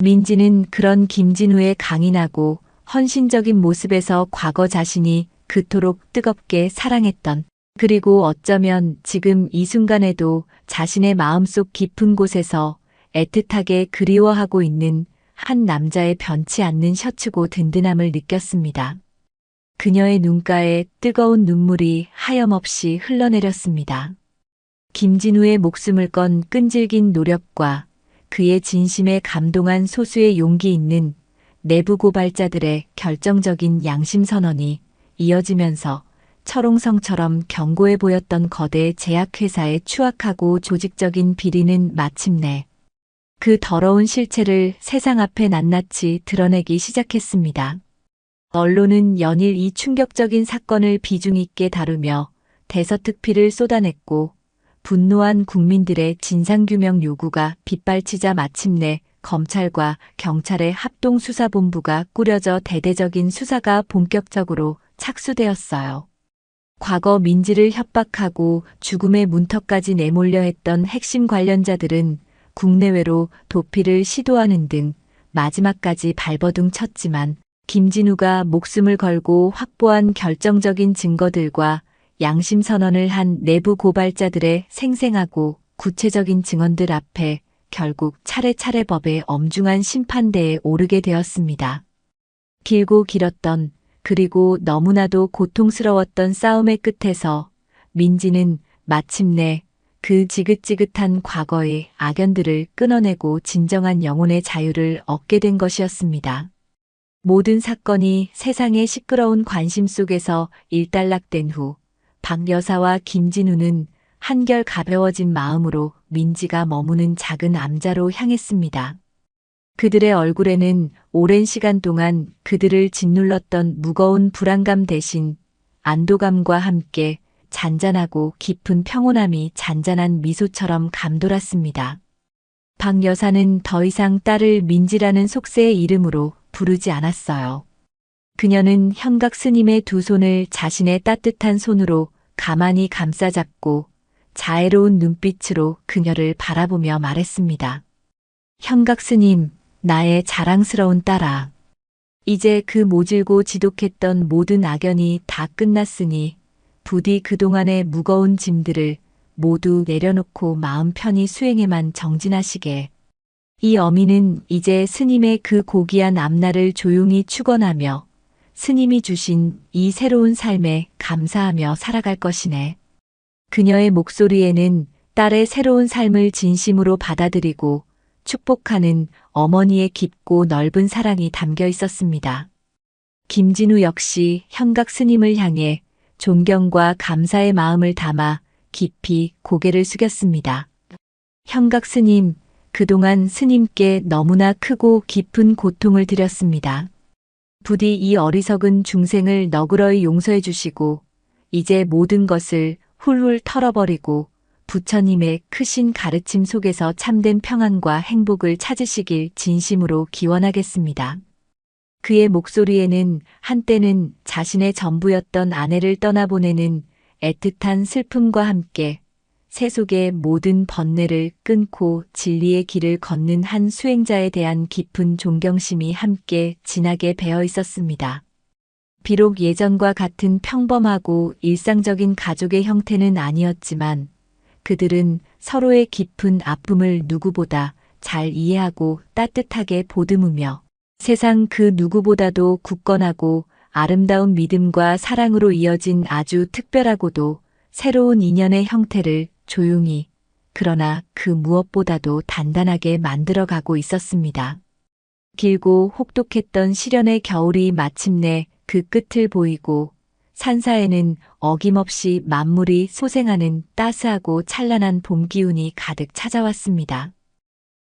민지는 그런 김진우의 강인하고 헌신적인 모습에서 과거 자신이 그토록 뜨겁게 사랑했던, 그리고 어쩌면 지금 이 순간에도 자신의 마음속 깊은 곳에서 애틋하게 그리워하고 있는 한 남자의 변치 않는 셔츠고 든든함을 느꼈습니다. 그녀의 눈가에 뜨거운 눈물이 하염없이 흘러내렸습니다. 김진우의 목숨을 건 끈질긴 노력과 그의 진심에 감동한 소수의 용기 있는 내부 고발자들의 결정적인 양심 선언이 이어지면서 철옹성처럼 견고해 보였던 거대 제약회사의 추악하고 조직적인 비리는 마침내 그 더러운 실체를 세상 앞에 낱낱이 드러내기 시작했습니다. 언론은 연일 이 충격적인 사건을 비중 있게 다루며 대서특필을 쏟아냈고, 분노한 국민들의 진상규명 요구가 빗발치자 마침내 검찰과 경찰의 합동수사본부가 꾸려져 대대적인 수사가 본격적으로 착수되었어요. 과거 민지를 협박하고 죽음의 문턱까지 내몰려 했던 핵심 관련자들은 국내외로 도피를 시도하는 등 마지막까지 발버둥 쳤지만 김진우가 목숨을 걸고 확보한 결정적인 증거들과 양심 선언을 한 내부 고발자들의 생생하고 구체적인 증언들 앞에 결국 차례차례 법의 엄중한 심판대에 오르게 되었습니다. 길고 길었던 그리고 너무나도 고통스러웠던 싸움의 끝에서 민지는 마침내 그 지긋지긋한 과거의 악연들을 끊어내고 진정한 영혼의 자유를 얻게 된 것이었습니다. 모든 사건이 세상의 시끄러운 관심 속에서 일단락된 후 박 여사와 김진우는 한결 가벼워진 마음으로 민지가 머무는 작은 암자로 향했습니다. 그들의 얼굴에는 오랜 시간 동안 그들을 짓눌렀던 무거운 불안감 대신 안도감과 함께 잔잔하고 깊은 평온함이 잔잔한 미소처럼 감돌았습니다. 박 여사는 더 이상 딸을 민지라는 속세의 이름으로 부르지 않았어요. 그녀는 현각 스님의 두 손을 자신의 따뜻한 손으로 가만히 감싸잡고 자애로운 눈빛으로 그녀를 바라보며 말했습니다. 현각 스님, 나의 자랑스러운 딸아. 이제 그 모질고 지독했던 모든 악연이 다 끝났으니 부디 그동안의 무거운 짐들을 모두 내려놓고 마음 편히 수행에만 정진하시게. 이 어미는 이제 스님의 그 고귀한 앞날을 조용히 축원하며 스님이 주신 이 새로운 삶에 감사하며 살아갈 것이네. 그녀의 목소리에는 딸의 새로운 삶을 진심으로 받아들이고 축복하는 어머니의 깊고 넓은 사랑이 담겨 있었습니다. 김진우 역시 현각 스님을 향해 존경과 감사의 마음을 담아 깊이 고개를 숙였습니다. 현각 스님, 그동안 스님께 너무나 크고 깊은 고통을 드렸습니다. 부디 이 어리석은 중생을 너그러이 용서해 주시고 이제 모든 것을 훌훌 털어버리고 부처님의 크신 가르침 속에서 참된 평안과 행복을 찾으시길 진심으로 기원하겠습니다. 그의 목소리에는 한때는 자신의 전부였던 아내를 떠나보내는 애틋한 슬픔과 함께 세속의 모든 번뇌를 끊고 진리의 길을 걷는 한 수행자에 대한 깊은 존경심이 함께 진하게 배어 있었습니다. 비록 예전과 같은 평범하고 일상적인 가족의 형태는 아니었지만 그들은 서로의 깊은 아픔을 누구보다 잘 이해하고 따뜻하게 보듬으며 세상 그 누구보다도 굳건하고 아름다운 믿음과 사랑으로 이어진 아주 특별하고도 새로운 인연의 형태를 조용히 그러나 그 무엇보다도 단단하게 만들어가고 있었습니다. 길고 혹독했던 시련의 겨울이 마침내 그 끝을 보이고 산사에는 어김없이 만물이 소생하는 따스하고 찬란한 봄 기운이 가득 찾아왔습니다.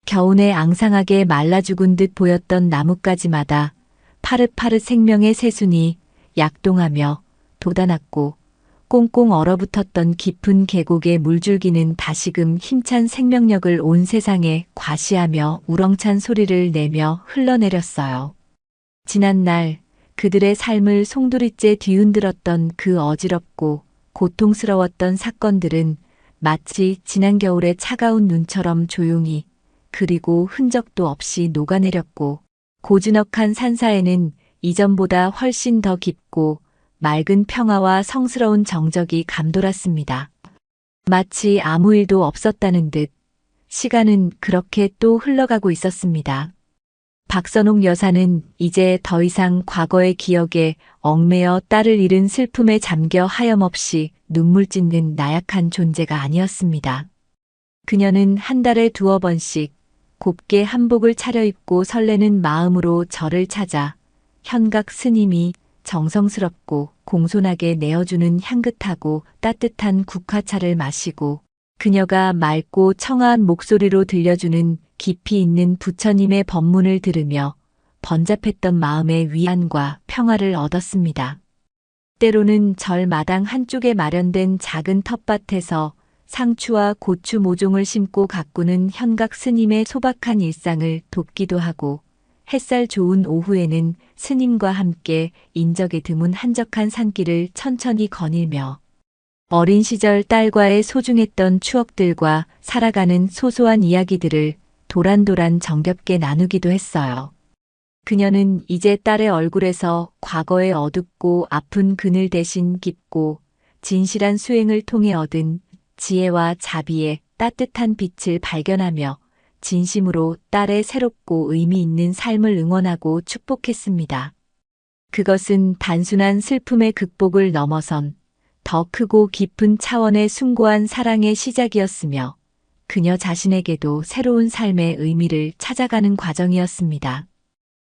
겨우내 앙상하게 말라 죽은 듯 보였던 나뭇가지마다 파릇파릇 생명의 새순이 약동하며 돋아났고 꽁꽁 얼어붙었던 깊은 계곡의 물줄기는 다시금 힘찬 생명력을 온 세상에 과시하며 우렁찬 소리를 내며 흘러내렸어요. 지난날 그들의 삶을 송두리째 뒤흔들었던 그 어지럽고 고통스러웠던 사건들은 마치 지난 겨울의 차가운 눈처럼 조용히 그리고 흔적도 없이 녹아내렸고 고즈넉한 산사에는 이전보다 훨씬 더 깊고 맑은 평화와 성스러운 정적이 감돌았습니다. 마치 아무 일도 없었다는 듯 시간은 그렇게 또 흘러가고 있었습니다. 박선옥 여사는 이제 더 이상 과거의 기억에 얽매여 딸을 잃은 슬픔에 잠겨 하염없이 눈물 찢는 나약한 존재가 아니었습니다. 그녀는 한 달에 두어 번씩 곱게 한복을 차려입고 설레는 마음으로 절을 찾아 현각 스님이 정성스럽고 공손하게 내어주는 향긋하고 따뜻한 국화차를 마시고 그녀가 맑고 청아한 목소리로 들려주는 깊이 있는 부처님의 법문을 들으며 번잡했던 마음의 위안과 평화를 얻었습니다. 때로는 절 마당 한쪽에 마련된 작은 텃밭에서 상추와 고추 모종을 심고 가꾸는 현각 스님의 소박한 일상을 돕기도 하고 햇살 좋은 오후에는 스님과 함께 인적에 드문 한적한 산길을 천천히 거닐며 어린 시절 딸과의 소중했던 추억들과 살아가는 소소한 이야기들을 도란도란 정겹게 나누기도 했어요. 그녀는 이제 딸의 얼굴에서 과거의 어둡고 아픈 그늘 대신 깊고 진실한 수행을 통해 얻은 지혜와 자비의 따뜻한 빛을 발견하며 진심으로 딸의 새롭고 의미 있는 삶을 응원하고 축복했습니다. 그것은 단순한 슬픔의 극복을 넘어선 더 크고 깊은 차원의 숭고한 사랑의 시작이었으며 그녀 자신에게도 새로운 삶의 의미를 찾아가는 과정이었습니다.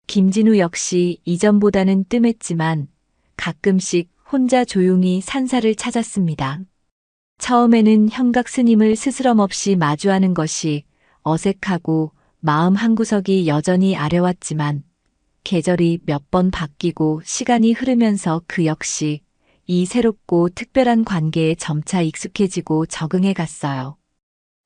김진우 역시 이전보다는 뜸했지만 가끔씩 혼자 조용히 산사를 찾았습니다. 처음에는 현각 스님을 스스럼 없이 마주하는 것이 어색하고 마음 한구석이 여전히 아려왔지만 계절이 몇 번 바뀌고 시간이 흐르면서 그 역시 이 새롭고 특별한 관계에 점차 익숙해지고 적응해 갔어요.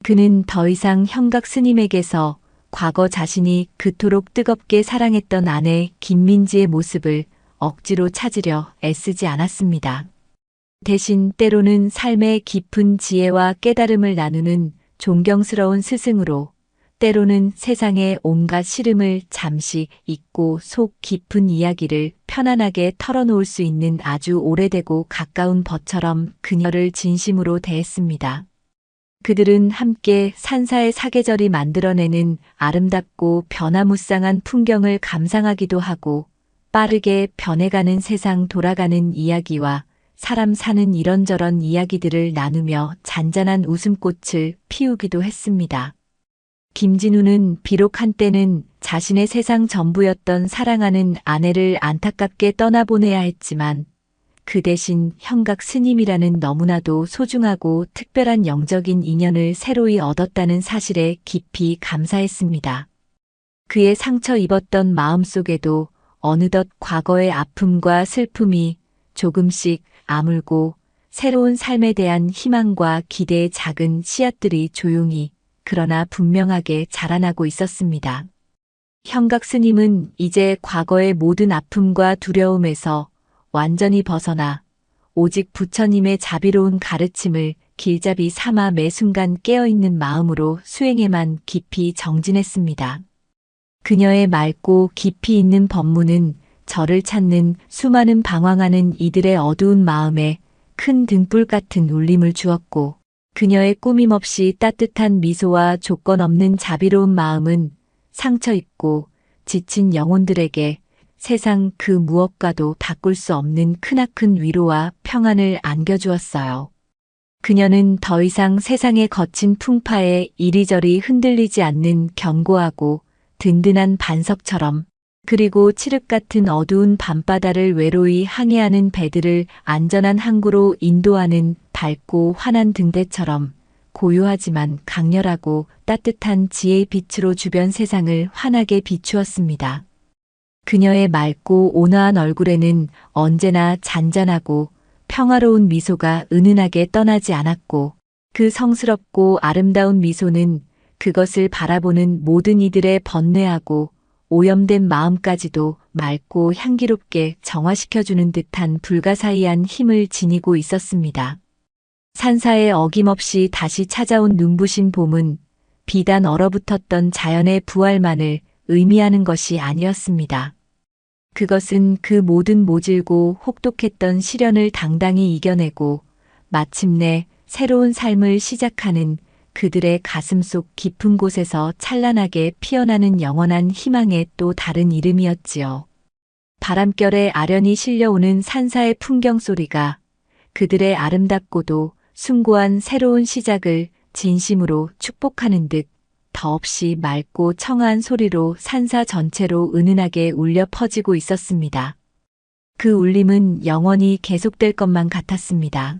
그는 더 이상 현각 스님에게서 과거 자신이 그토록 뜨겁게 사랑했던 아내 김민지의 모습을 억지로 찾으려 애쓰지 않았습니다. 대신 때로는 삶의 깊은 지혜와 깨달음을 나누는 존경스러운 스승으로, 때로는 세상의 온갖 시름을 잠시 잊고 속 깊은 이야기를 편안하게 털어놓을 수 있는 아주 오래되고 가까운 벗처럼 그녀를 진심으로 대했습니다. 그들은 함께 산사의 사계절이 만들어내는 아름답고 변화무쌍한 풍경을 감상하기도 하고 빠르게 변해가는 세상 돌아가는 이야기와 사람 사는 이런저런 이야기들을 나누며 잔잔한 웃음꽃을 피우기도 했습니다. 김진우는 비록 한때는 자신의 세상 전부였던 사랑하는 아내를 안타깝게 떠나보내야 했지만 그 대신 현각 스님이라는 너무나도 소중하고 특별한 영적인 인연을 새로이 얻었다는 사실에 깊이 감사했습니다. 그의 상처 입었던 마음속에도 어느덧 과거의 아픔과 슬픔이 조금씩 아물고 새로운 삶에 대한 희망과 기대의 작은 씨앗들이 조용히 그러나 분명하게 자라나고 있었습니다. 현각 스님은 이제 과거의 모든 아픔과 두려움에서 완전히 벗어나 오직 부처님의 자비로운 가르침을 길잡이 삼아 매 순간 깨어있는 마음으로 수행에만 깊이 정진했습니다. 그녀의 맑고 깊이 있는 법문은 저를 찾는 수많은 방황하는 이들의 어두운 마음에 큰 등불 같은 울림을 주었고, 그녀의 꾸밈없이 따뜻한 미소와 조건 없는 자비로운 마음은 상처 입고 지친 영혼들에게 세상 그 무엇과도 바꿀 수 없는 크나큰 위로와 평안을 안겨주었어요. 그녀는 더 이상 세상의 거친 풍파에 이리저리 흔들리지 않는 견고하고 든든한 반석처럼, 그리고 칠흑 같은 어두운 밤바다를 외로이 항해하는 배들을 안전한 항구로 인도하는 밝고 환한 등대처럼 고요하지만 강렬하고 따뜻한 지혜의 빛으로 주변 세상을 환하게 비추었습니다. 그녀의 맑고 온화한 얼굴에는 언제나 잔잔하고 평화로운 미소가 은은하게 떠나지 않았고, 그 성스럽고 아름다운 미소는 그것을 바라보는 모든 이들의 번뇌하고 오염된 마음까지도 맑고 향기롭게 정화시켜주는 듯한 불가사의한 힘을 지니고 있었습니다. 산사에 어김없이 다시 찾아온 눈부신 봄은 비단 얼어붙었던 자연의 부활만을 의미하는 것이 아니었습니다. 그것은 그 모든 모질고 혹독했던 시련을 당당히 이겨내고 마침내 새로운 삶을 시작하는 그들의 가슴속 깊은 곳에서 찬란하게 피어나는 영원한 희망의 또 다른 이름이었지요. 바람결에 아련히 실려오는 산사의 풍경 소리가 그들의 아름답고도 숭고한 새로운 시작을 진심으로 축복하는 듯 더없이 맑고 청아한 소리로 산사 전체로 은은하게 울려 퍼지고 있었습니다. 그 울림은 영원히 계속될 것만 같았습니다.